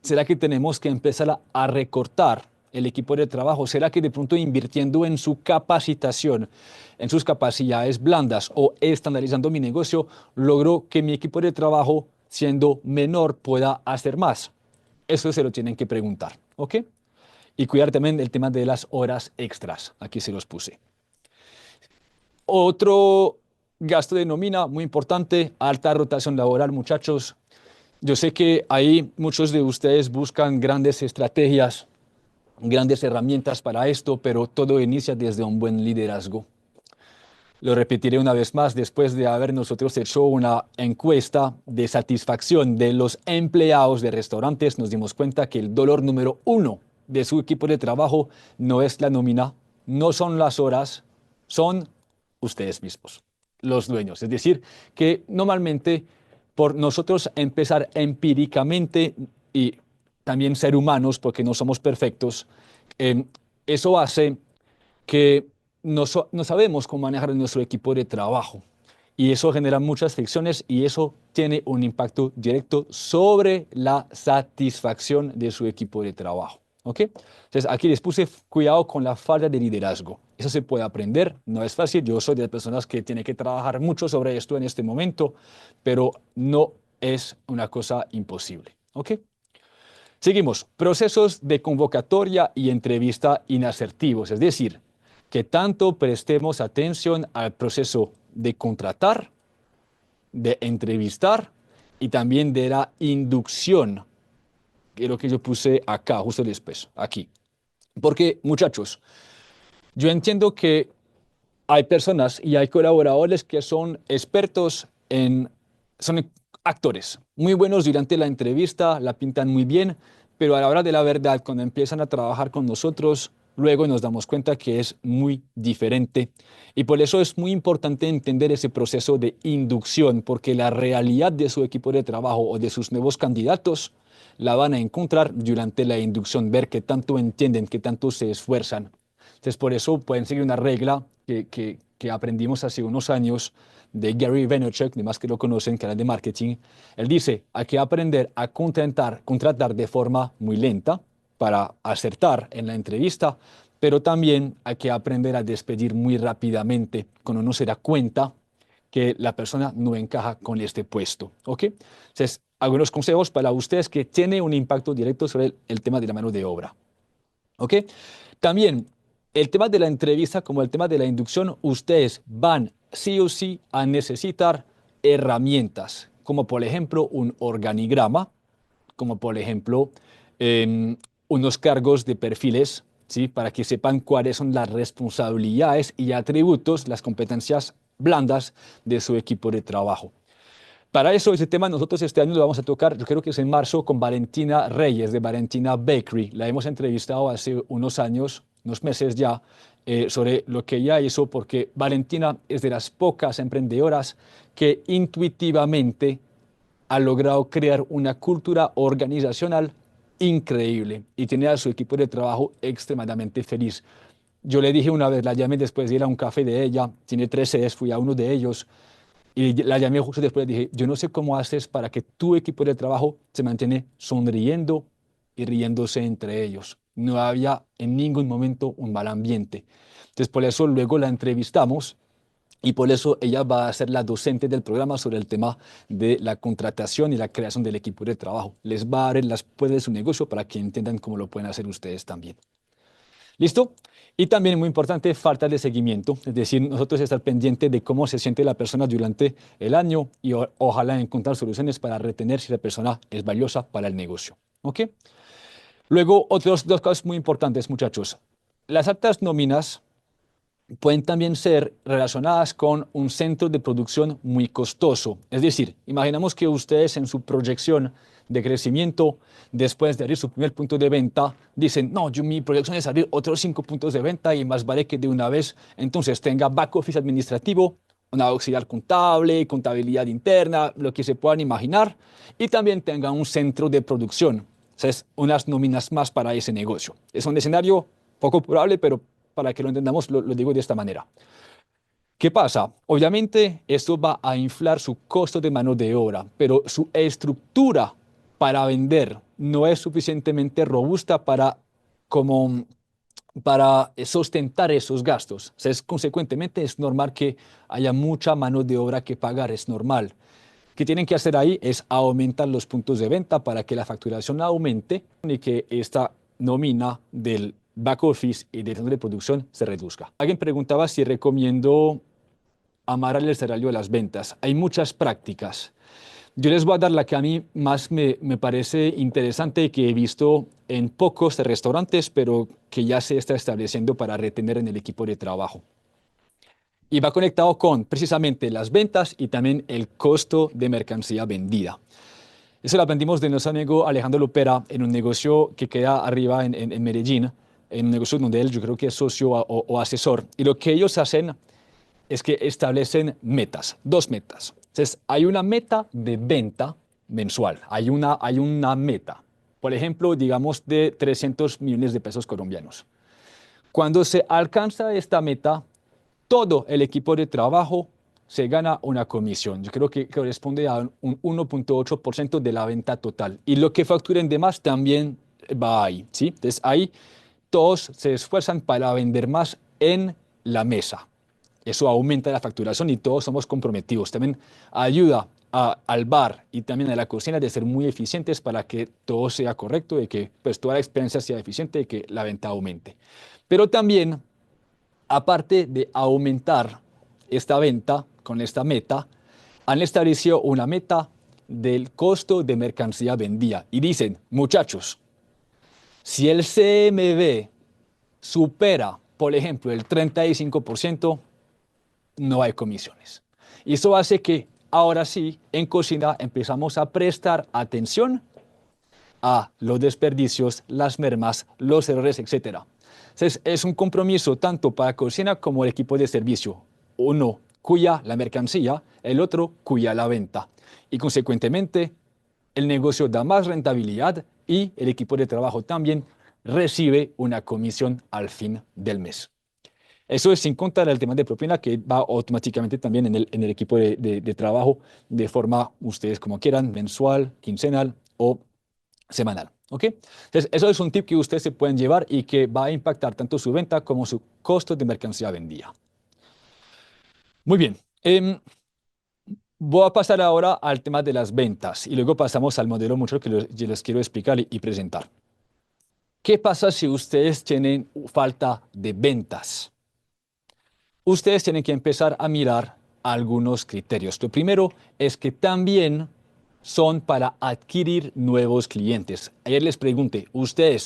¿Será que tenemos que empezar a recortar el equipo de trabajo? ¿Será que de pronto invirtiendo en su capacitación, en sus capacidades blandas o estandarizando mi negocio, logro que mi equipo de trabajo, siendo menor, pueda hacer más? Eso se lo tienen que preguntar, ¿ok? Y cuidar también el tema de las horas extras. Aquí se los puse. Otro gasto de nómina muy importante, alta rotación laboral, muchachos. Yo sé que ahí muchos de ustedes buscan grandes estrategias, grandes herramientas para esto, pero todo inicia desde un buen liderazgo. Lo repetiré una vez más, después de haber nosotros hecho una encuesta de satisfacción de los empleados de restaurantes, nos dimos cuenta que el dolor número uno de su equipo de trabajo no es la nómina, no son las horas, son ustedes mismos, los dueños. Es decir, que normalmente por nosotros empezar empíricamente y también ser humanos, porque no somos perfectos, eso hace que no sabemos cómo manejar nuestro equipo de trabajo. Y eso genera muchas fricciones y eso tiene un impacto directo sobre la satisfacción de su equipo de trabajo. ¿Ok? Entonces aquí les puse cuidado con la falta de liderazgo. Eso se puede aprender, no es fácil. Yo soy de las personas que tienen que trabajar mucho sobre esto en este momento, pero no es una cosa imposible. ¿Ok? Seguimos. Procesos de convocatoria y entrevista inasertivos, es decir, que tanto prestemos atención al proceso de contratar, de entrevistar y también de la inducción, que es lo que yo puse acá, justo después, aquí. Porque, muchachos, yo entiendo que hay personas y hay colaboradores que son expertos son actores, muy buenos durante la entrevista, la pintan muy bien, pero a la hora de la verdad, cuando empiezan a trabajar con nosotros, luego nos damos cuenta que es muy diferente. Y por eso es muy importante entender ese proceso de inducción, porque la realidad de su equipo de trabajo o de sus nuevos candidatos la van a encontrar durante la inducción, ver qué tanto entienden, qué tanto se esfuerzan. Entonces, por eso pueden seguir una regla que aprendimos hace unos años de Gary Vaynerchuk, de más que lo conocen, que era de marketing. Él dice, hay que aprender a contratar de forma muy lenta para acertar en la entrevista, pero también hay que aprender a despedir muy rápidamente cuando uno se da cuenta que la persona no encaja con este puesto. ¿Ok? Entonces, algunos consejos para ustedes que tienen un impacto directo sobre el tema de la mano de obra. ¿Ok? También, el tema de la entrevista como el tema de la inducción, ustedes van sí o sí a necesitar herramientas, como por ejemplo un organigrama, como por ejemplo unos cargos de perfiles, ¿sí? Para que sepan cuáles son las responsabilidades y atributos, las competencias blandas de su equipo de trabajo. Para eso, ese tema nosotros este año lo vamos a tocar, yo creo que es en marzo, con Valentina Reyes de Valentina Bakery. La hemos entrevistado hace unos años, unos meses ya, sobre lo que ella hizo, porque Valentina es de las pocas emprendedoras que intuitivamente ha logrado crear una cultura organizacional increíble y tiene a su equipo de trabajo extremadamente feliz. Yo le dije una vez, la llamé después de ir a un café de ella, tiene 3 sedes, fui a uno de ellos y la llamé justo después, le dije, yo no sé cómo haces para que tu equipo de trabajo se mantiene sonriendo y riéndose entre ellos. No había en ningún momento un mal ambiente. Entonces, por eso luego la entrevistamos y por eso ella va a ser la docente del programa sobre el tema de la contratación y la creación del equipo de trabajo. Les va a abrir las puertas de su negocio para que entiendan cómo lo pueden hacer ustedes también. ¿Listo? Y también muy importante, falta de seguimiento, es decir, nosotros estar pendiente de cómo se siente la persona durante el año y ojalá encontrar soluciones para retener si la persona es valiosa para el negocio. ¿Ok? Luego, otras 2 cosas muy importantes, muchachos. Las altas nóminas pueden también ser relacionadas con un centro de producción muy costoso. Es decir, imaginamos que ustedes en su proyección de crecimiento, después de abrir su primer punto de venta, dicen, no, mi proyección es abrir otros 5 puntos de venta y más vale que de una vez entonces tenga back office administrativo, una auxiliar contable, contabilidad interna, lo que se puedan imaginar, y también tenga un centro de producción. O sea, es unas nóminas más para ese negocio. Es un escenario poco probable, pero para que lo entendamos, lo digo de esta manera. ¿Qué pasa? Obviamente esto va a inflar su costo de mano de obra, pero su estructura para vender no es suficientemente robusta como, para sustentar esos gastos. O sea, consecuentemente es normal que haya mucha mano de obra que pagar, es normal. ¿Qué tienen que hacer ahí? Es aumentar los puntos de venta para que la facturación aumente y que esta nómina del back office y del centro de producción se reduzca. Alguien preguntaba si recomiendo amarrar el salario de las ventas. Hay muchas prácticas. Yo les voy a dar la que a mí más me parece interesante y que he visto en pocos restaurantes, pero que ya se está estableciendo para retener en el equipo de trabajo. Y va conectado con precisamente las ventas y también el costo de mercancía vendida. Eso lo aprendimos de nuestro amigo Alejandro Lopera en un negocio que queda arriba en Medellín, en un negocio donde él yo creo que es socio o asesor. Y lo que ellos hacen es que establecen metas, 2 metas. Entonces, hay una meta de venta mensual, hay una meta, por ejemplo, digamos de 300 millones de pesos colombianos. Cuando se alcanza esta meta, todo el equipo de trabajo se gana una comisión. Yo creo que corresponde a un 1.8% de la venta total. Y lo que facturen de más también va ahí, ¿sí? Entonces ahí todos se esfuerzan para vender más en la mesa. Eso aumenta la facturación y todos somos comprometidos. También ayuda al bar y también a la cocina de ser muy eficientes para que todo sea correcto y que pues, toda la experiencia sea eficiente y que la venta aumente. Pero también, aparte de aumentar esta venta con esta meta, han establecido una meta del costo de mercancía vendida. Y dicen, muchachos, si el CMV supera, por ejemplo, el 35%, no hay comisiones. Y eso hace que ahora sí, en cocina empezamos a prestar atención a los desperdicios, las mermas, los errores, etc. Entonces, es un compromiso tanto para cocina como el equipo de servicio. Uno cuya la mercancía, el otro cuya la venta. Y consecuentemente, el negocio da más rentabilidad y el equipo de trabajo también recibe una comisión al fin del mes. Eso es sin contar el tema de propina que va automáticamente también en el equipo de trabajo de forma, ustedes como quieran, mensual, quincenal o semanal. ¿Ok? Entonces, eso es un tip que ustedes se pueden llevar y que va a impactar tanto su venta como su costo de mercancía vendida. Muy bien. Voy a pasar ahora al tema de las ventas y luego pasamos al modelo mucho que yo les quiero explicar y presentar. ¿Qué pasa si ustedes tienen falta de ventas? Ustedes tienen que empezar a mirar algunos criterios. Lo primero es que también son para adquirir nuevos clientes. Ayer les pregunté,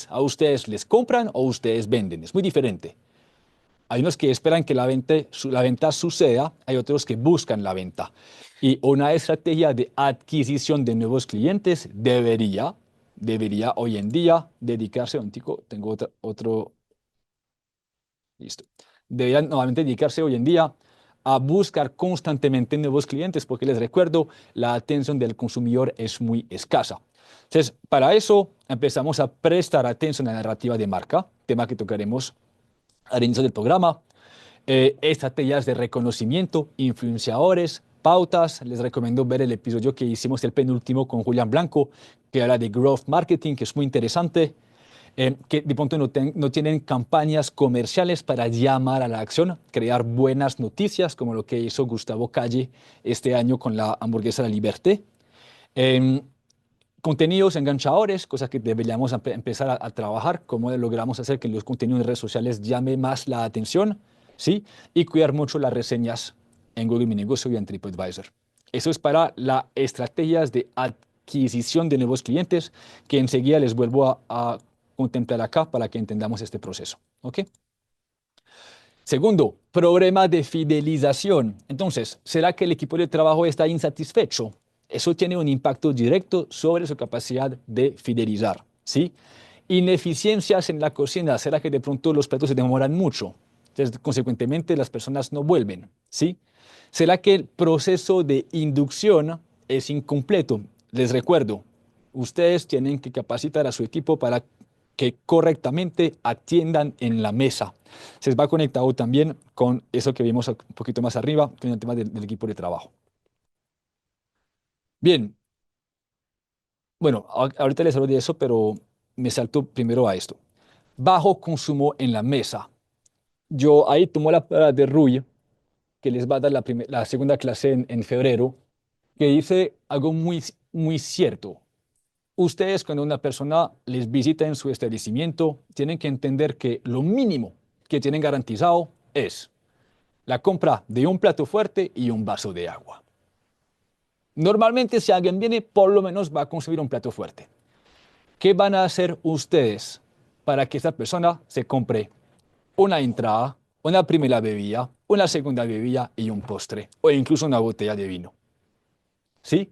¿a ustedes les compran o ustedes venden? Es muy diferente. Hay unos que esperan que la venta suceda, hay otros que buscan la venta. Y una estrategia de adquisición de nuevos clientes debería hoy en día dedicarse, un tico, tengo listo. Deberían nuevamente dedicarse hoy en día a buscar constantemente nuevos clientes, porque les recuerdo, la atención del consumidor es muy escasa. Entonces, para eso empezamos a prestar atención a la narrativa de marca, tema que tocaremos al inicio del programa, estrategias de reconocimiento, influenciadores, pautas. Les recomiendo ver el episodio que hicimos el penúltimo con Julián Blanco, que habla de growth marketing, que es muy interesante, que de pronto no tienen campañas comerciales para llamar a la acción, crear buenas noticias, como lo que hizo Gustavo Calle este año con la hamburguesa La Liberté. Em, Contenidos enganchadores, cosas que deberíamos empezar a trabajar, cómo logramos hacer que los contenidos en redes sociales llame más la atención, ¿sí? Y cuidar mucho las reseñas en Google Mi Negocio y en TripAdvisor. Eso es para las estrategias de adquisición de nuevos clientes, que enseguida les vuelvo a contemplar acá para que entendamos este proceso, ¿ok? Segundo, problema de fidelización. Entonces, ¿será que el equipo de trabajo está insatisfecho? Eso tiene un impacto directo sobre su capacidad de fidelizar, ¿sí? Ineficiencias en la cocina. ¿Será que de pronto los platos se demoran mucho? Entonces, consecuentemente, las personas no vuelven, ¿sí? ¿Será que el proceso de inducción es incompleto? Les recuerdo, ustedes tienen que capacitar a su equipo para que correctamente atiendan en la mesa. Se va conectado también con eso que vimos un poquito más arriba, con el tema del equipo de trabajo. Bien, bueno, ahorita les hablo de eso, pero me salto primero a esto. Bajo consumo en la mesa. Yo ahí tomo la palabra de Rui, que les va a dar la segunda clase en febrero, que dice algo muy cierto. Ustedes, cuando una persona les visita en su establecimiento, tienen que entender que lo mínimo que tienen garantizado es la compra de un plato fuerte y un vaso de agua. Normalmente, si alguien viene, por lo menos va a consumir un plato fuerte. ¿Qué van a hacer ustedes para que esta persona se compre una entrada, una primera bebida, una segunda bebida y un postre, o incluso una botella de vino? ¿Sí?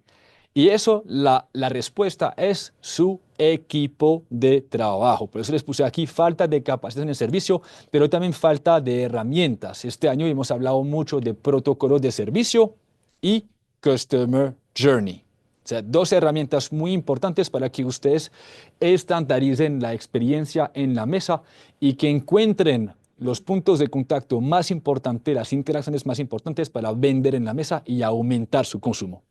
Y eso, la respuesta es su equipo de trabajo. Por eso les puse aquí falta de capacitación en el servicio, pero también falta de herramientas. Este año hemos hablado mucho de protocolos de servicio y Customer Journey. O sea, dos herramientas muy importantes para que ustedes estandaricen la experiencia en la mesa y que encuentren los puntos de contacto más importantes, las interacciones más importantes para vender en la mesa y aumentar su consumo.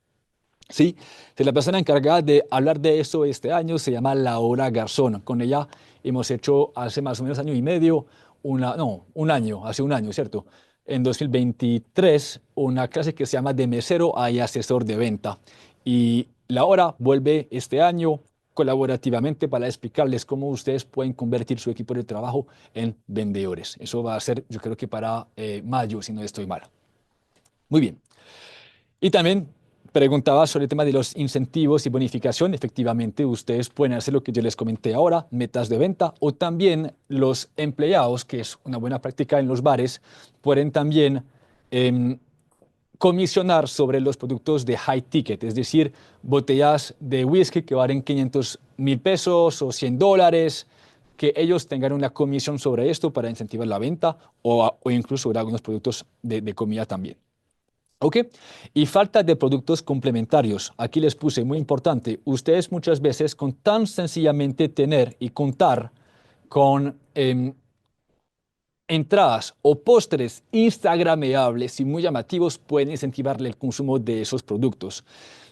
Sí, la persona encargada de hablar de eso este año se llama Laura Garzón. Con ella hemos hecho hace más o menos año y medio, hace un año, ¿cierto? En 2023, una clase que se llama De mesero a asesor de venta. Y Laura vuelve este año colaborativamente para explicarles cómo ustedes pueden convertir su equipo de trabajo en vendedores. Eso va a ser, yo creo que para mayo, si no estoy mal. Muy bien. Y también preguntaba sobre el tema de los incentivos y bonificación. Efectivamente, ustedes pueden hacer lo que yo les comenté ahora, metas de venta, o también los empleados, que es una buena práctica en los bares, pueden también comisionar sobre los productos de high ticket, es decir, botellas de whisky que valen 500.000 pesos o $100, que ellos tengan una comisión sobre esto para incentivar la venta o incluso sobre algunos productos de comida también. ¿Ok? Y falta de productos complementarios. Aquí les puse, muy importante, ustedes muchas veces con tan sencillamente tener y contar con entradas o postres instagrameables y muy llamativos pueden incentivarle el consumo de esos productos.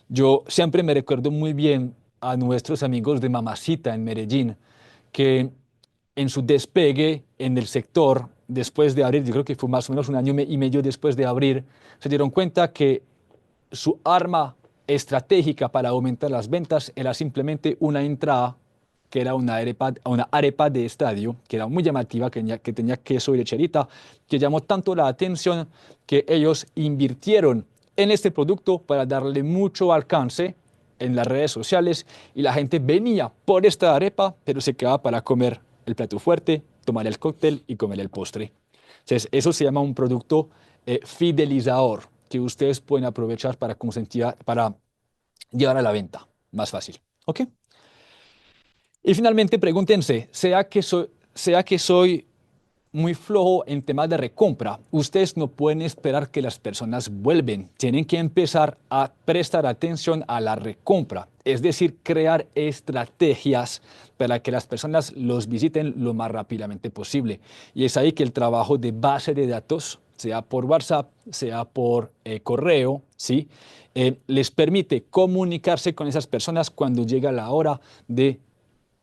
Yo siempre me recuerdo muy bien a nuestros amigos de Mamacita en Medellín, que en su despegue en el sector, después de abrir, yo creo que fue más o menos un año y medio después de abrir, se dieron cuenta que su arma estratégica para aumentar las ventas era simplemente una entrada que era una arepa de estadio, que era muy llamativa, que tenía queso y lecherita, que llamó tanto la atención que ellos invirtieron en este producto para darle mucho alcance en las redes sociales y la gente venía por esta arepa, pero se quedaba para comer el plato fuerte, tomar el cóctel y comer el postre. Entonces, eso se llama un producto fidelizador que ustedes pueden aprovechar para para llevar a la venta más fácil. ¿Ok? Y finalmente pregúntense, sea que soy muy flojo en temas de recompra, ustedes no pueden esperar que las personas vuelven. Tienen que empezar a prestar atención a la recompra, es decir, crear estrategias para que las personas los visiten lo más rápidamente posible. Y es ahí que el trabajo de base de datos, sea por WhatsApp, sea por correo, ¿sí? Les permite comunicarse con esas personas cuando llega la hora de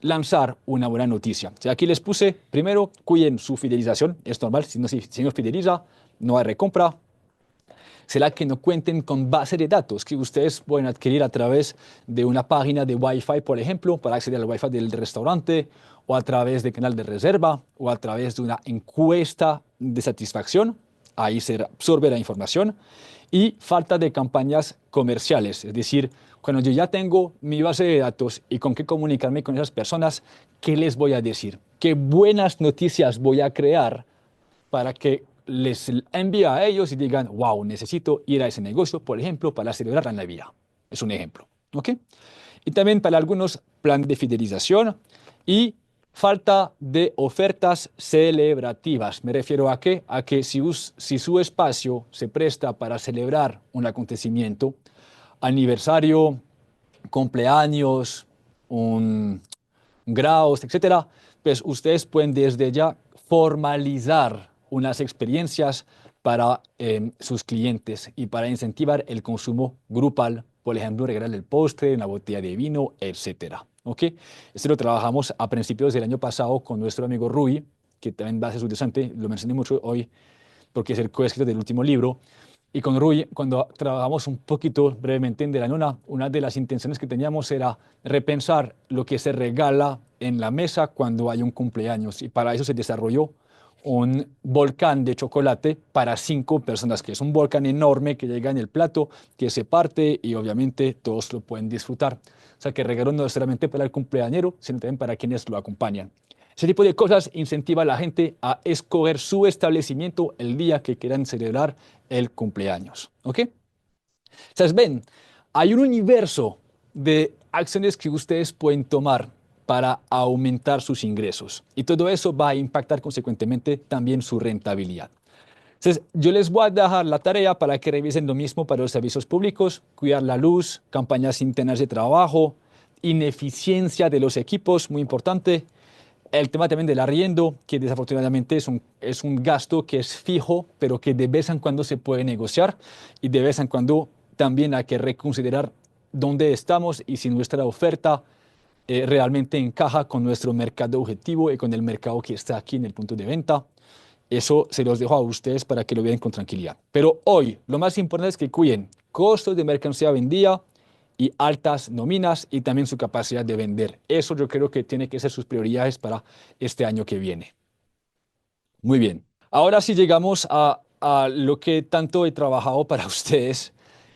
lanzar una buena noticia. O sea, aquí les puse, primero, cuiden su fidelización, es normal, si no fideliza, no hay recompra. Será que no cuenten con base de datos que ustedes pueden adquirir a través de una página de Wi-Fi, por ejemplo, para acceder al Wi-Fi del restaurante, o a través de canal de reserva, o a través de una encuesta de satisfacción. Ahí se absorbe la información. Y falta de campañas comerciales, es decir, cuando yo ya tengo mi base de datos y con qué comunicarme con esas personas, ¿qué les voy a decir? ¿Qué buenas noticias voy a crear para que les envíe a ellos y digan, wow, necesito ir a ese negocio, por ejemplo, para celebrar la Navidad? Es un ejemplo. ¿Ok? Y también para algunos, plan de fidelización y falta de ofertas celebrativas. ¿Me refiero a qué? A que si su espacio se presta para celebrar un acontecimiento, aniversario, cumpleaños, un grados, etcétera, pues ustedes pueden desde ya formalizar unas experiencias para sus clientes y para incentivar el consumo grupal, por ejemplo, regalar el postre, una botella de vino, etcétera. ¿Ok? Esto lo trabajamos a principios del año pasado con nuestro amigo Rui, que también va a ser su interesante, lo mencioné mucho hoy porque es el coescritor del último libro. Y con Rui, cuando trabajamos un poquito brevemente en De la Nona, una de las intenciones que teníamos era repensar lo que se regala en la mesa cuando hay un cumpleaños. Y para eso se desarrolló un volcán de chocolate para 5 personas, que es un volcán enorme que llega en el plato, que se parte y obviamente todos lo pueden disfrutar. O sea que regalo no solamente para el cumpleañero, sino también para quienes lo acompañan. Ese tipo de cosas incentiva a la gente a escoger su establecimiento el día que quieran celebrar el cumpleaños. ¿Ok? Entonces, ven, hay un universo de acciones que ustedes pueden tomar para aumentar sus ingresos. Y todo eso va a impactar consecuentemente también su rentabilidad. Entonces, yo les voy a dejar la tarea para que revisen lo mismo para los servicios públicos, cuidar la luz, campañas internas de trabajo, ineficiencia de los equipos, muy importante. El tema también del arriendo, que desafortunadamente es un gasto que es fijo, pero que de vez en cuando se puede negociar y de vez en cuando también hay que reconsiderar dónde estamos y si nuestra oferta realmente encaja con nuestro mercado objetivo y con el mercado que está aquí en el punto de venta. Eso se los dejo a ustedes para que lo vean con tranquilidad. Pero hoy lo más importante es que cuiden costos de mercancía vendida y altas nóminas y también su capacidad de vender. Eso yo creo que tiene que ser sus prioridades para este año que viene. Muy bien. Ahora sí llegamos a lo que tanto he trabajado para ustedes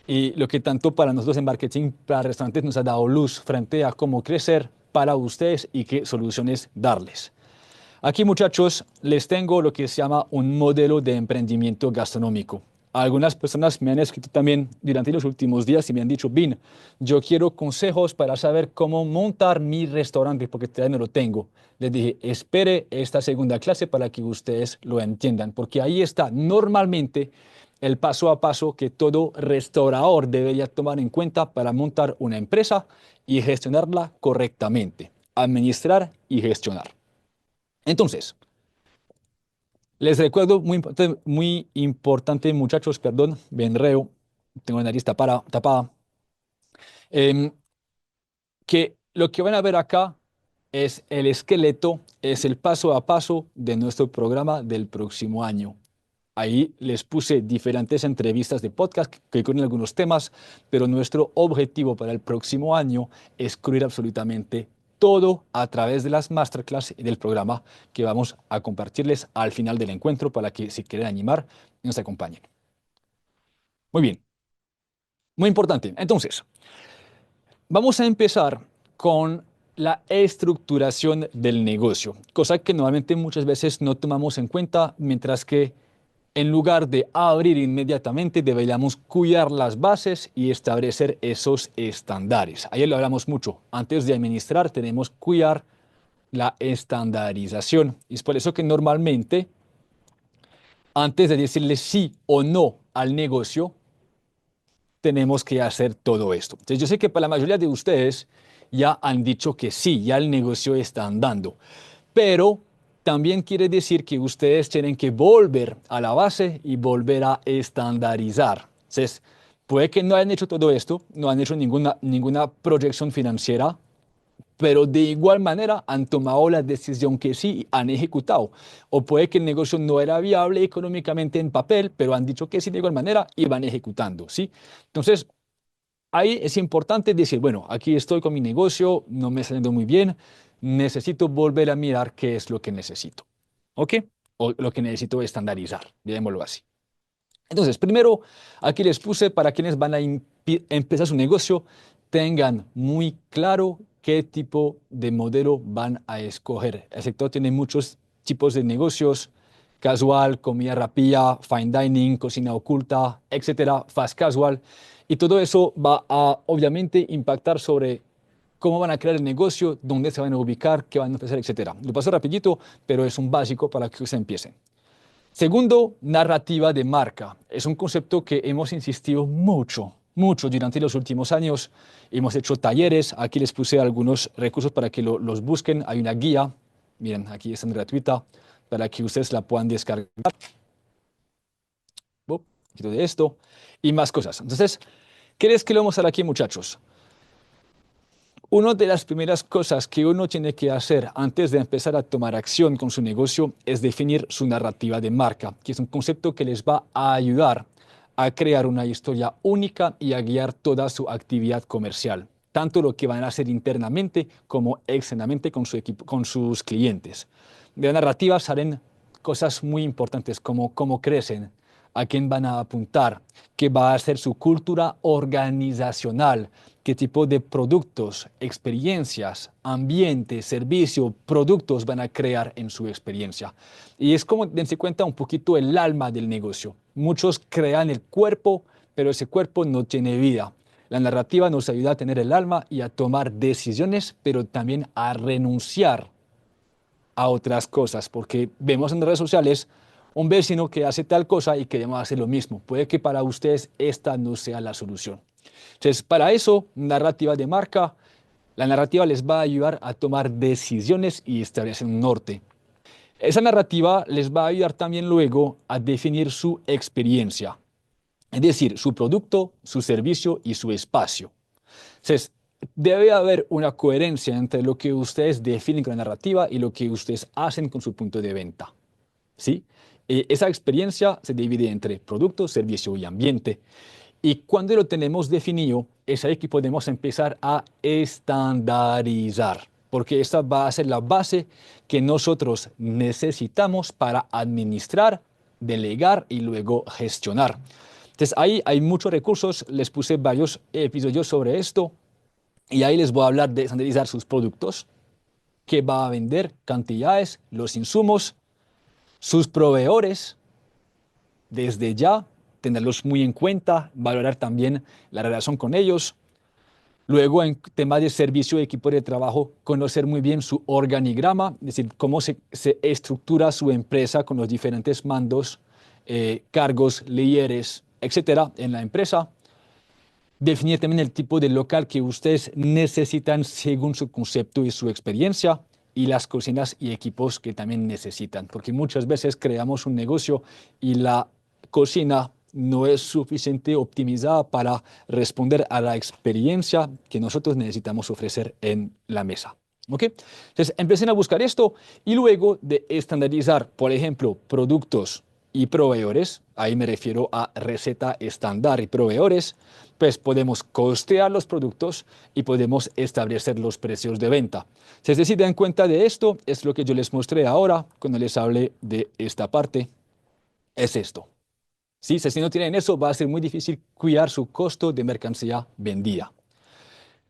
y lo que tanto para nosotros en marketing para restaurantes nos ha dado luz frente a cómo crecer para ustedes y qué soluciones darles. Aquí, muchachos, les tengo lo que se llama un modelo de emprendimiento gastronómico. Algunas personas me han escrito también durante los últimos días y me han dicho, Bin, yo quiero consejos para saber cómo montar mi restaurante porque todavía no lo tengo. Les dije, espere esta segunda clase para que ustedes lo entiendan, porque ahí está normalmente el paso a paso que todo restaurador debería tomar en cuenta para montar una empresa y gestionarla correctamente. Administrar y gestionar. Entonces, Les recuerdo, muy importante, muchachos, perdón, me enreo, tengo la nariz tapada, em, que lo que van a ver acá es el esqueleto, es el paso a paso de nuestro programa del próximo año. Ahí les puse diferentes entrevistas de podcast que cubren algunos temas, pero nuestro objetivo para el próximo año es cubrir absolutamente todo a través de las masterclass y del programa que vamos a compartirles al final del encuentro para que si quieren animar, nos acompañen. Muy bien, muy importante. Entonces, vamos a empezar con la estructuración del negocio, cosa que normalmente muchas veces no tomamos en cuenta, mientras que en lugar de abrir inmediatamente, deberíamos cuidar las bases y establecer esos estándares. Ayer lo hablamos mucho. Antes de administrar, tenemos que cuidar la estandarización. Y es por eso que normalmente, antes de decirle sí o no al negocio, tenemos que hacer todo esto. Entonces, yo sé que para la mayoría de ustedes ya han dicho que sí, ya el negocio está andando, pero también quiere decir que ustedes tienen que volver a la base y volver a estandarizar. Entonces, puede que no hayan hecho todo esto, no han hecho ninguna proyección financiera, pero de igual manera han tomado la decisión que sí, han ejecutado. O puede que el negocio no era viable económicamente en papel, pero han dicho que sí de igual manera y van ejecutando, ¿sí? Entonces, ahí es importante decir, bueno, aquí estoy con mi negocio, no me está yendo muy bien, necesito volver a mirar qué es lo que necesito, ¿ok? O lo que necesito estandarizar, digámoslo así. Entonces, primero, aquí les puse para quienes van a empezar su negocio, tengan muy claro qué tipo de modelo van a escoger. El sector tiene muchos tipos de negocios: casual, comida rápida, fine dining, cocina oculta, etcétera, fast casual. Y todo eso va a, obviamente, impactar sobre cómo van a crear el negocio, dónde se van a ubicar, qué van a ofrecer, etcétera. Lo paso rapidito, pero es un básico para que se empiecen. Segundo, narrativa de marca. Es un concepto que hemos insistido mucho durante los últimos años. Hemos hecho talleres, aquí les puse algunos recursos para que los busquen. Hay una guía, miren, aquí está gratuita, para que ustedes la puedan descargar. Un poquito de esto y más cosas. Entonces, ¿qué les quiero mostrar aquí, muchachos? Una de las primeras cosas que uno tiene que hacer antes de empezar a tomar acción con su negocio es definir su narrativa de marca, que es un concepto que les va a ayudar a crear una historia única y a guiar toda su actividad comercial, tanto lo que van a hacer internamente como externamente con su equipo, con sus clientes. De la narrativa salen cosas muy importantes como cómo crecen, a quién van a apuntar, qué va a ser su cultura organizacional, qué tipo de productos, experiencias, ambiente, servicio, productos van a crear en su experiencia. Y es como dense cuenta un poquito el alma del negocio. Muchos crean el cuerpo, pero ese cuerpo no tiene vida. La narrativa nos ayuda a tener el alma y a tomar decisiones, pero también a renunciar a otras cosas, porque vemos en redes sociales un vecino que hace tal cosa y queremos hacer lo mismo. Puede que para ustedes esta no sea la solución. Entonces, para eso, narrativa de marca, la narrativa les va a ayudar a tomar decisiones y establecer un norte. Esa narrativa les va a ayudar también luego a definir su experiencia, es decir, su producto, su servicio y su espacio. Entonces, debe haber una coherencia entre lo que ustedes definen con la narrativa y lo que ustedes hacen con su punto de venta, ¿sí? Esa experiencia se divide entre producto, servicio y ambiente. Y cuando lo tenemos definido, es ahí que podemos empezar a estandarizar, porque esta va a ser la base que nosotros necesitamos para administrar, delegar y luego gestionar. Entonces, ahí hay muchos recursos, les puse varios episodios sobre esto y ahí les voy a hablar de estandarizar sus productos, qué va a vender, cantidades, los insumos, sus proveedores, desde ya, tenerlos muy en cuenta, valorar también la relación con ellos. Luego, en temas de servicio y equipo de trabajo, conocer muy bien su organigrama, es decir, cómo se estructura su empresa con los diferentes mandos, cargos, líderes, etcétera, en la empresa. Definir también el tipo de local que ustedes necesitan según su concepto y su experiencia. y las cocinas y equipos que también necesitan, porque muchas veces creamos un negocio y la cocina no es suficiente optimizada para responder a la experiencia que nosotros necesitamos ofrecer en la mesa. ¿Ok? Entonces, empiecen a buscar esto y luego de estandarizar, por ejemplo, productos y proveedores, ahí me refiero a receta estándar y proveedores, pues podemos costear los productos y podemos establecer los precios de venta. Si se dan cuenta de esto, es lo que yo les mostré ahora cuando les hablé de esta parte, es esto. ¿Sí? Si no tienen eso, va a ser muy difícil cuidar su costo de mercancía vendida.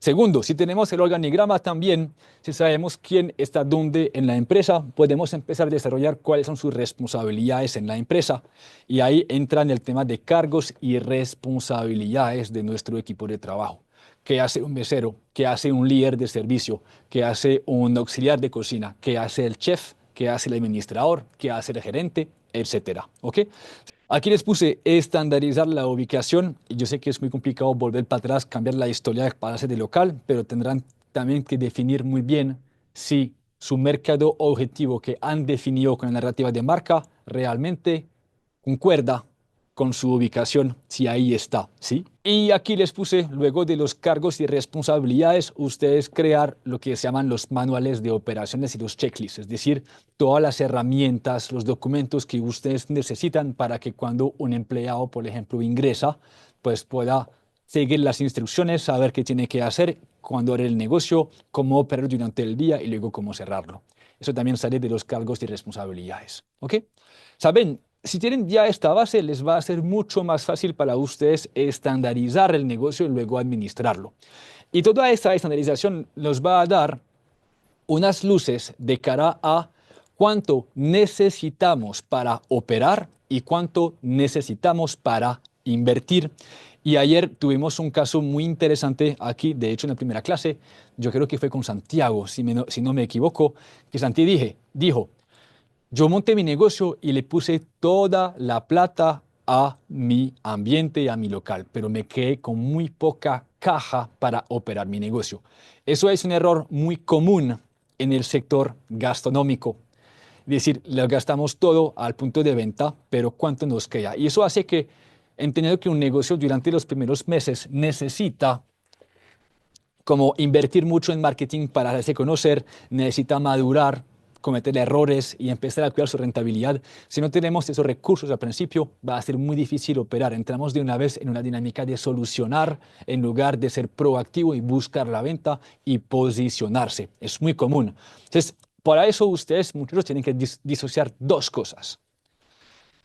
Segundo, si tenemos el organigrama también, si sabemos quién está dónde en la empresa, podemos empezar a desarrollar cuáles son sus responsabilidades en la empresa. Y ahí entra en el tema de cargos y responsabilidades de nuestro equipo de trabajo. ¿Qué hace un mesero? ¿Qué hace un líder de servicio? ¿Qué hace un auxiliar de cocina? ¿Qué hace el chef? ¿Qué hace el administrador? ¿Qué hace el gerente? Etcétera. ¿Ok? Aquí les puse estandarizar la ubicación y yo sé que es muy complicado volver para atrás, cambiar la historia para hacer de local, pero tendrán también que definir muy bien si su mercado objetivo que han definido con la narrativa de marca realmente concuerda con su ubicación, si ahí está, ¿sí? Y aquí les puse, luego de los cargos y responsabilidades, ustedes crear lo que se llaman los manuales de operaciones y los checklists, es decir, todas las herramientas, los documentos que ustedes necesitan para que cuando un empleado, por ejemplo, ingresa, pues pueda seguir las instrucciones, saber qué tiene que hacer, cuándo hará el negocio, cómo operar durante el día y luego cómo cerrarlo. Eso también sale de los cargos y responsabilidades, ¿ok? ¿Saben? Si tienen ya esta base, les va a ser mucho más fácil para ustedes estandarizar el negocio y luego administrarlo. Y toda esta estandarización nos va a dar unas luces de cara a cuánto necesitamos para operar y cuánto necesitamos para invertir. Y ayer tuvimos un caso muy interesante aquí, de hecho en la primera clase, yo creo que fue con Santiago, si no me equivoco, que Santi dijo, yo monté mi negocio y le puse toda la plata a mi ambiente y a mi local, pero me quedé con muy poca caja para operar mi negocio. Eso es un error muy común en el sector gastronómico. Es decir, lo gastamos todo al punto de venta, pero ¿cuánto nos queda? Y eso hace que, entendiendo que un negocio durante los primeros meses necesita como invertir mucho en marketing para hacerse conocer, necesita madurar, cometer errores y empezar a cuidar su rentabilidad. Si no tenemos esos recursos al principio, va a ser muy difícil operar. Entramos de una vez en una dinámica de solucionar en lugar de ser proactivo y buscar la venta y posicionarse. Es muy común. Entonces, para eso ustedes, muchos tienen que disociar dos cosas: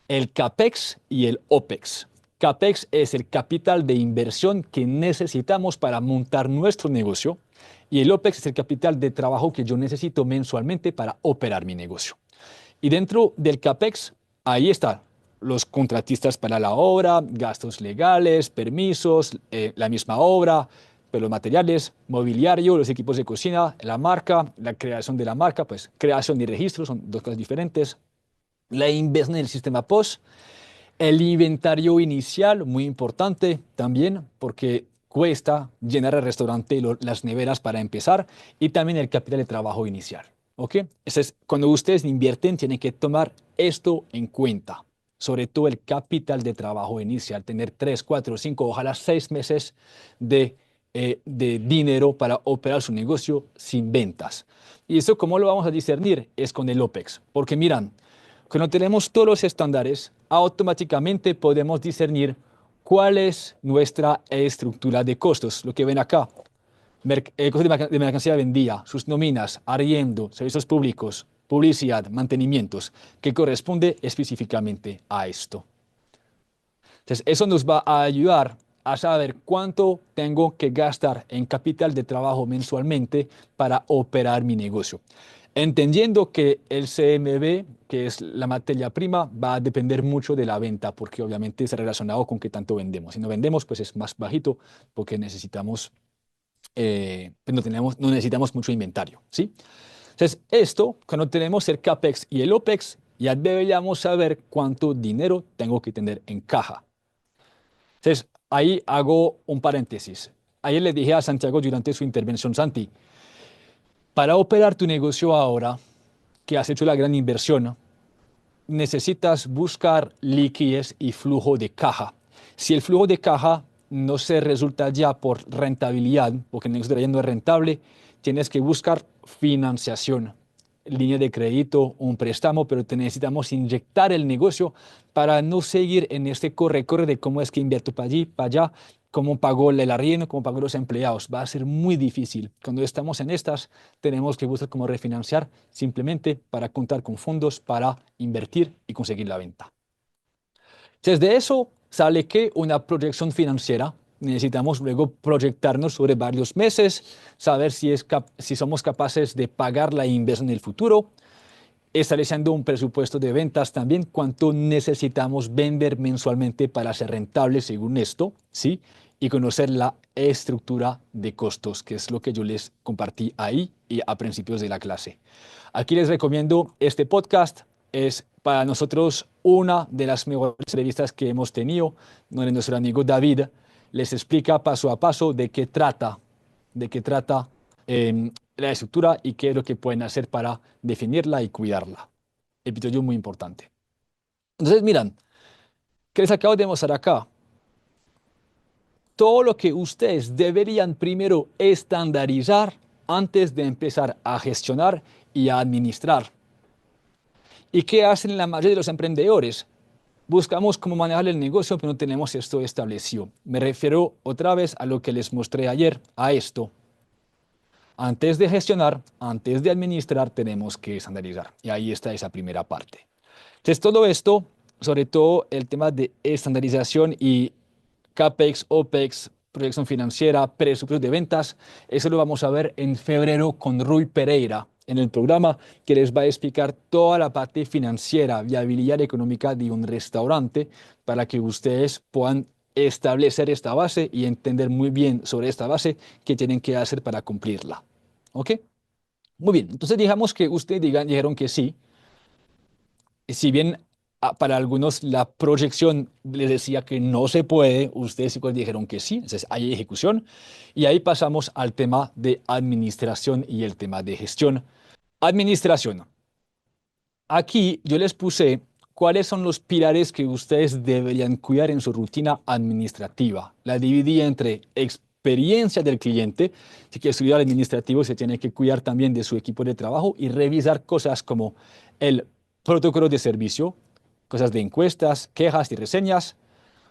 el CAPEX y el OPEX. CAPEX es el capital de inversión que necesitamos para montar nuestro negocio y el OPEX es el capital de trabajo que yo necesito mensualmente para operar mi negocio. Y dentro del CAPEX, ahí están los contratistas para la obra, gastos legales, permisos, la misma obra, pero los materiales, mobiliario, los equipos de cocina, la marca, la creación de la marca, pues creación y registro son dos cosas diferentes. La inversión en el sistema POS, el inventario inicial, muy importante también, porque cuesta llenar el restaurante y las neveras para empezar, y también el capital de trabajo inicial. ¿Ok? Cuando ustedes invierten, tienen que tomar esto en cuenta, sobre todo el capital de trabajo inicial, tener 3, 4, 5, ojalá 6 meses de dinero para operar su negocio sin ventas. ¿Y eso cómo lo vamos a discernir? Es con el OPEX, porque miran, cuando tenemos todos los estándares, automáticamente podemos discernir cuál es nuestra estructura de costos. Lo que ven acá, costos de mercancía vendida, sus nóminas, arriendo, servicios públicos, publicidad, mantenimientos, que corresponde específicamente a esto. Entonces, eso nos va a ayudar a saber cuánto tengo que gastar en capital de trabajo mensualmente para operar mi negocio. Entendiendo que el CMB, que es la materia prima, va a depender mucho de la venta, porque obviamente es relacionado con qué tanto vendemos. Si no vendemos, pues es más bajito, porque necesitamos, no necesitamos mucho inventario, ¿sí? Entonces, esto, cuando tenemos el CAPEX y el OPEX, ya deberíamos saber cuánto dinero tengo que tener en caja. Entonces, ahí hago un paréntesis. Ayer le dije a Santiago durante su intervención, Santi, Para operar tu negocio ahora, que has hecho la gran inversión, necesitas buscar liquidez y flujo de caja. Si el flujo de caja no se resulta ya por rentabilidad, porque el negocio ya no es rentable, tienes que buscar financiación, línea de crédito, un préstamo, pero te necesitamos inyectar el negocio para no seguir en este corre-corre de cómo es que invierto para allí, para allá, cómo pago el arriendo, cómo pago los empleados. Va a ser muy difícil. Cuando estamos en estas, tenemos que buscar cómo refinanciar simplemente para contar con fondos para invertir y conseguir la venta. Desde eso sale que una proyección financiera, necesitamos luego proyectarnos sobre varios meses, saber si somos capaces de pagar la inversión en el futuro, estableciendo un presupuesto de ventas también, cuánto necesitamos vender mensualmente para ser rentables según esto, ¿sí? Y conocer la estructura de costos, que es lo que yo les compartí ahí y a principios de la clase. Aquí les recomiendo este podcast. Es para nosotros una de las mejores entrevistas que hemos tenido, donde nuestro amigo David les explica paso a paso de qué trata la estructura y qué es lo que pueden hacer para definirla y cuidarla. Episodio muy importante. Entonces, miran, ¿qué les acabo de mostrar acá? Todo lo que ustedes deberían primero estandarizar antes de empezar a gestionar y a administrar. ¿Y qué hacen la mayoría de los emprendedores? Buscamos cómo manejar el negocio, pero no tenemos esto establecido. Me refiero otra vez a lo que les mostré ayer, a esto. Antes de gestionar, antes de administrar, tenemos que estandarizar. Y ahí está esa primera parte. Entonces, todo esto, sobre todo el tema de estandarización y CAPEX, OPEX, proyección financiera, presupuesto de ventas, eso lo vamos a ver en febrero con Rui Pereira en el programa que les va a explicar toda la parte financiera, viabilidad económica de un restaurante para que ustedes puedan establecer esta base y entender muy bien sobre esta base qué tienen que hacer para cumplirla. ¿Ok? Muy bien, entonces digamos que ustedes dijeron que sí. Si bien para algunos la proyección les decía que no se puede, ustedes igual dijeron que sí, entonces hay ejecución y ahí pasamos al tema de administración y el tema de gestión. Administración. Aquí yo les puse cuáles son los pilares que ustedes deberían cuidar en su rutina administrativa. La dividí entre experiencia del cliente, si quiere estudiar administrativo se tiene que cuidar también de su equipo de trabajo y revisar cosas como el protocolo de servicio, cosas de encuestas, quejas y reseñas,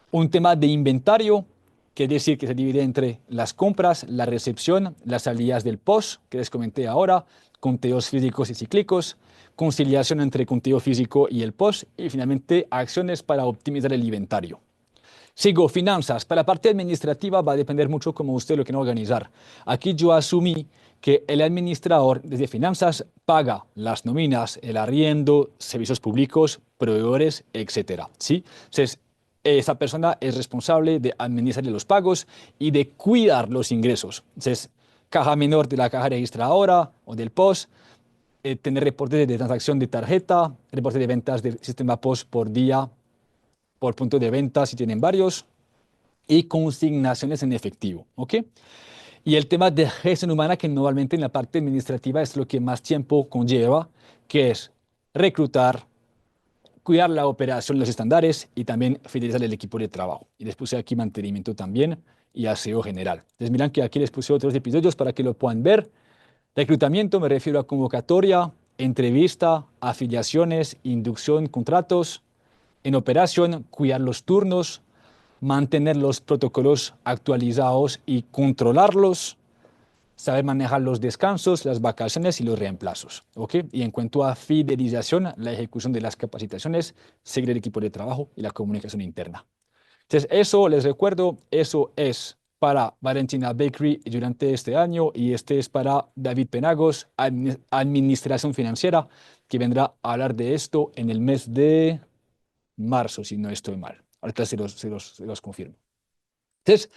un tema de inventario, que es decir, que se divide entre las compras, la recepción, las salidas del post, que les comenté ahora, conteos físicos y cíclicos, conciliación entre conteo físico y el post, y finalmente acciones para optimizar el inventario. Sigo, finanzas. Para la parte administrativa va a depender mucho cómo usted lo quiera organizar. Aquí yo asumí que el administrador desde finanzas paga las nóminas, el arriendo, servicios públicos, proveedores, etcétera, ¿sí? Entonces, esa persona es responsable de administrar los pagos y de cuidar los ingresos. Entonces, caja menor de la caja registradora o del POS, tener reportes de transacción de tarjeta, reportes de ventas del sistema POS por día, por punto de venta si tienen varios, y consignaciones en efectivo, ¿ok? Y el tema de gestión humana, que normalmente en la parte administrativa es lo que más tiempo conlleva, que es reclutar, cuidar la operación, los estándares y también fidelizar el equipo de trabajo. Y les puse aquí mantenimiento también y aseo general. Entonces miran que aquí les puse otros episodios para que lo puedan ver. Reclutamiento, me refiero a convocatoria, entrevista, afiliaciones, inducción, contratos. En operación, cuidar los turnos, mantener los protocolos actualizados y controlarlos, saber manejar los descansos, las vacaciones y los reemplazos. ¿Ok? Y en cuanto a fidelización, la ejecución de las capacitaciones, seguir el equipo de trabajo y la comunicación interna. Entonces, eso les recuerdo, eso es para Valentina Bakery durante este año y este es para David Penagos, Administración Financiera, que vendrá a hablar de esto en el mes de marzo, si no estoy mal. Ahorita se los confirmo. Entonces,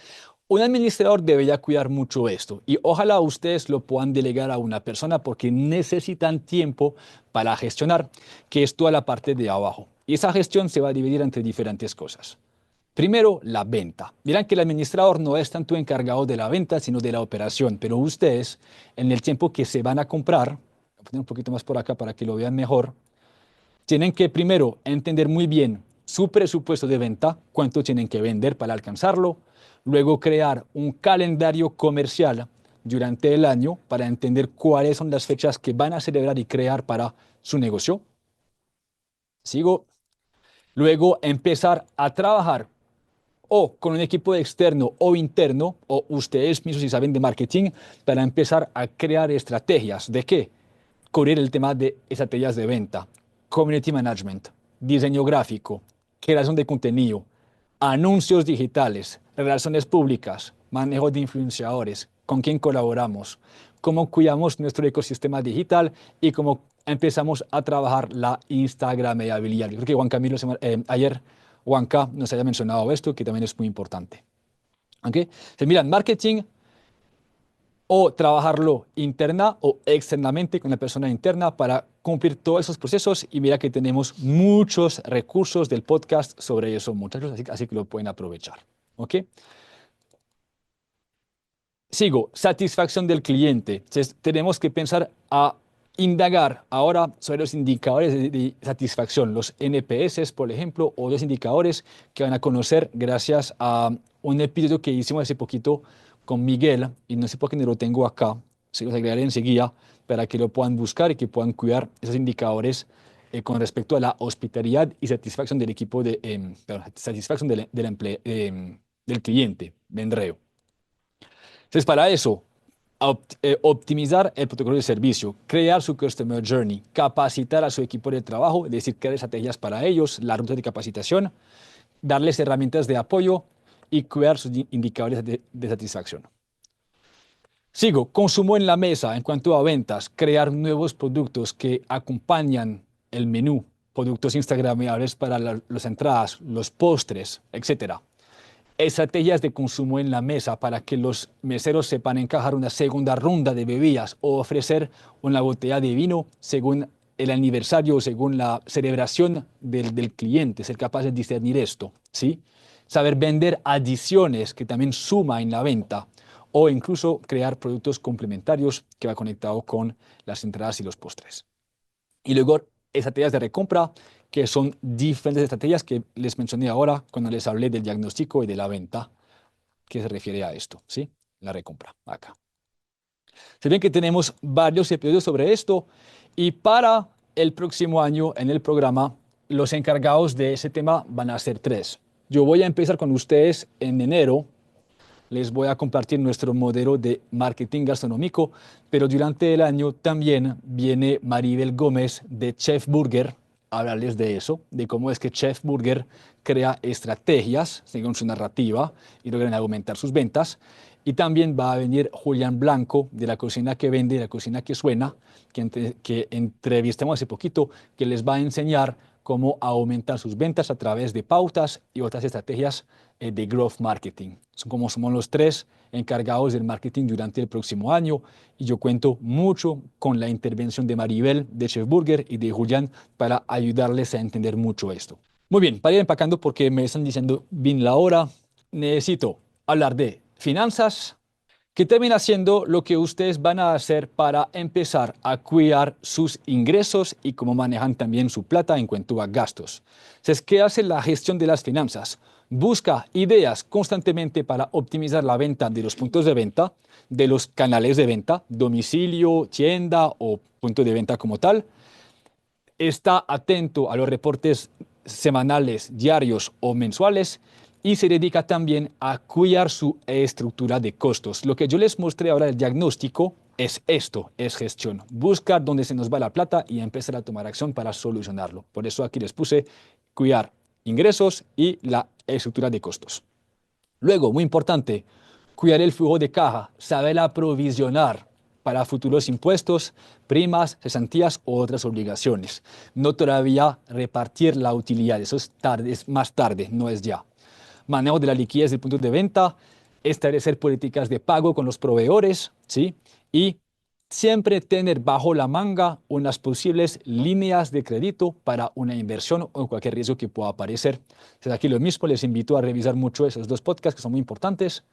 un administrador debería cuidar mucho esto y ojalá ustedes lo puedan delegar a una persona porque necesitan tiempo para gestionar, que es toda la parte de abajo. Y esa gestión se va a dividir entre diferentes cosas. Primero, la venta. Dirán que el administrador no es tanto encargado de la venta, sino de la operación, pero ustedes, en el tiempo que se van a comprar, voy a poner un poquito más por acá para que lo vean mejor, tienen que primero entender muy bien su presupuesto de venta, cuánto tienen que vender para alcanzarlo, luego crear un calendario comercial durante el año para entender cuáles son las fechas que van a celebrar y crear para su negocio. Sigo. Luego empezar a trabajar o con un equipo externo o interno, o ustedes mismos si saben de marketing, para empezar a crear estrategias. ¿De qué? Cubrir el tema de estrategias de venta, community management, diseño gráfico, creación de contenido, anuncios digitales, relaciones públicas, manejo de influenciadores, con quién colaboramos, cómo cuidamos nuestro ecosistema digital y cómo empezamos a trabajar la Instagramabilidad. Yo creo que Juan Camilo ayer Juanca nos haya mencionado esto, que también es muy importante. ¿Okay? Entonces, miran, marketing o trabajarlo interna o externamente con la persona interna para cumplir todos esos procesos. Y mira que tenemos muchos recursos del podcast sobre eso, muchachos, así que lo pueden aprovechar. ¿Ok? Sigo, satisfacción del cliente. Entonces, tenemos que pensar a indagar ahora sobre los indicadores de satisfacción, los NPS, por ejemplo, o los indicadores que van a conocer gracias a un episodio que hicimos hace poquito con Miguel, y no sé por qué no lo tengo acá, se los agregaré enseguida para que lo puedan buscar y que puedan cuidar esos indicadores con respecto a la hospitalidad y satisfacción del equipo satisfacción del cliente, Vendreo. Entonces, para eso, optimizar el protocolo de servicio, crear su Customer Journey, capacitar a su equipo de trabajo, es decir, crear estrategias para ellos, la ruta de capacitación, darles herramientas de apoyo y cuidar sus indicadores de satisfacción. Sigo, consumo en la mesa en cuanto a ventas, crear nuevos productos que acompañan el menú, productos instagramables para las entradas, los postres, etcétera. Estrategias de consumo en la mesa para que los meseros sepan encajar una segunda ronda de bebidas o ofrecer una botella de vino según el aniversario o según la celebración del cliente, ser capaz de discernir esto, ¿sí? Saber vender adiciones que también suma en la venta o incluso crear productos complementarios que va conectado con las entradas y los postres. Y luego estrategias de recompra, que son diferentes estrategias que les mencioné ahora cuando les hablé del diagnóstico y de la venta, que se refiere a esto, ¿sí? La recompra, acá. Se ven que tenemos varios episodios sobre esto y para el próximo año en el programa, los encargados de ese tema van a ser 3. Yo voy a empezar con ustedes en enero. Les voy a compartir nuestro modelo de marketing gastronómico, pero durante el año también viene Maribel Gómez de Chef Burger a hablarles de eso, de cómo es que Chef Burger crea estrategias según su narrativa y logran aumentar sus ventas. Y también va a venir Julián Blanco de La Cocina que Vende y La Cocina que Suena, que entrevistamos hace poquito, que les va a enseñar cómo aumentar sus ventas a través de pautas y otras estrategias de growth marketing. Somos los 3 encargados del marketing durante el próximo año y yo cuento mucho con la intervención de Maribel de Chef Burger y de Julián para ayudarles a entender mucho esto. Muy bien, para ir empacando porque me están diciendo bien la hora, necesito hablar de finanzas, que termina siendo lo que ustedes van a hacer para empezar a cuidar sus ingresos y cómo manejan también su plata en cuanto a gastos. Entonces, ¿qué hace la gestión de las finanzas? Busca ideas constantemente para optimizar la venta de los puntos de venta, de los canales de venta, domicilio, tienda o punto de venta como tal. Está atento a los reportes semanales, diarios o mensuales y se dedica también a cuidar su estructura de costos. Lo que yo les mostré ahora del diagnóstico es esto, es gestión. Buscar dónde se nos va la plata y empezar a tomar acción para solucionarlo. Por eso aquí les puse cuidar ingresos y la estructura de costos. Luego, muy importante, cuidar el flujo de caja, saber aprovisionar para futuros impuestos, primas, cesantías u otras obligaciones. No todavía repartir la utilidad, eso es tarde, es más tarde, no es ya. Manejo de la liquidez del punto de venta, establecer políticas de pago con los proveedores, ¿sí? Y Siempre tener bajo la manga unas posibles líneas de crédito para una inversión o cualquier riesgo que pueda aparecer. Entonces aquí lo mismo, les invito a revisar mucho esos dos podcasts que son muy importantes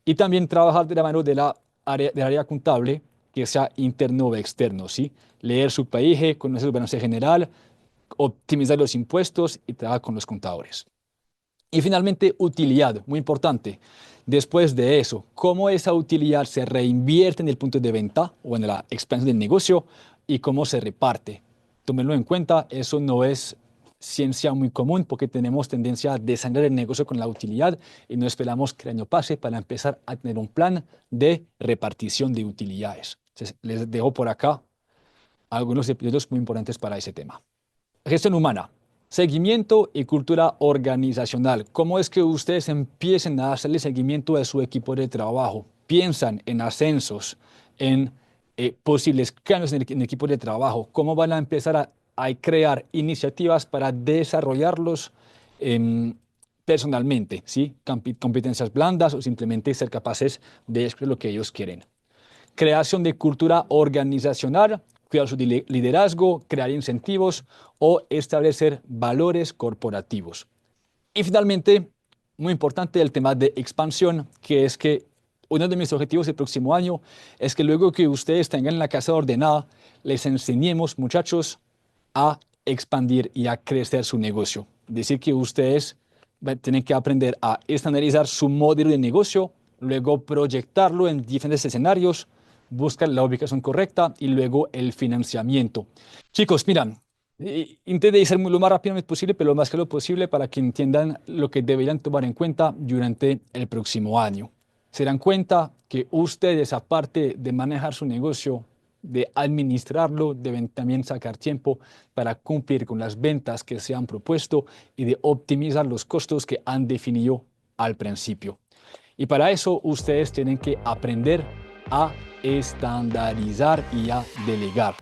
y también trabajar de la mano del área contable, que sea interno o externo, ¿sí? Leer su PAIGE, conocer su balance general, optimizar los impuestos y trabajar con los contadores. Y finalmente, utilidad, muy importante. Después de eso, cómo esa utilidad se reinvierte en el punto de venta o en la expansión del negocio y cómo se reparte. Tómenlo en cuenta, eso no es ciencia muy común porque tenemos tendencia a desangrar el negocio con la utilidad y no esperamos que el año pase para empezar a tener un plan de repartición de utilidades. Entonces, les dejo por acá algunos episodios muy importantes para ese tema. Gestión humana, seguimiento y cultura organizacional. ¿Cómo es que ustedes empiecen a hacerle seguimiento a su equipo de trabajo? Piensan en ascensos, en posibles cambios en el equipo de trabajo. ¿Cómo van a empezar a crear iniciativas para desarrollarlos personalmente? ¿Sí? Competencias blandas o simplemente ser capaces de hacer lo que ellos quieren. Creación de cultura organizacional, cuidar su liderazgo, crear incentivos o establecer valores corporativos. Y finalmente, muy importante el tema de expansión, que es que uno de mis objetivos el próximo año es que luego que ustedes tengan la casa ordenada, les enseñemos, muchachos, a expandir y a crecer su negocio. Decir que ustedes tienen que aprender a estandarizar su modelo de negocio, luego proyectarlo en diferentes escenarios, buscar la ubicación correcta y luego el financiamiento. Chicos, miran, intente ser lo más rápidamente posible, pero lo más claro posible para que entiendan lo que deberían tomar en cuenta durante el próximo año. Se dan cuenta que ustedes, aparte de manejar su negocio, de administrarlo, deben también sacar tiempo para cumplir con las ventas que se han propuesto y de optimizar los costos que han definido al principio. Y para eso ustedes tienen que aprender a estandarizar y a delegar.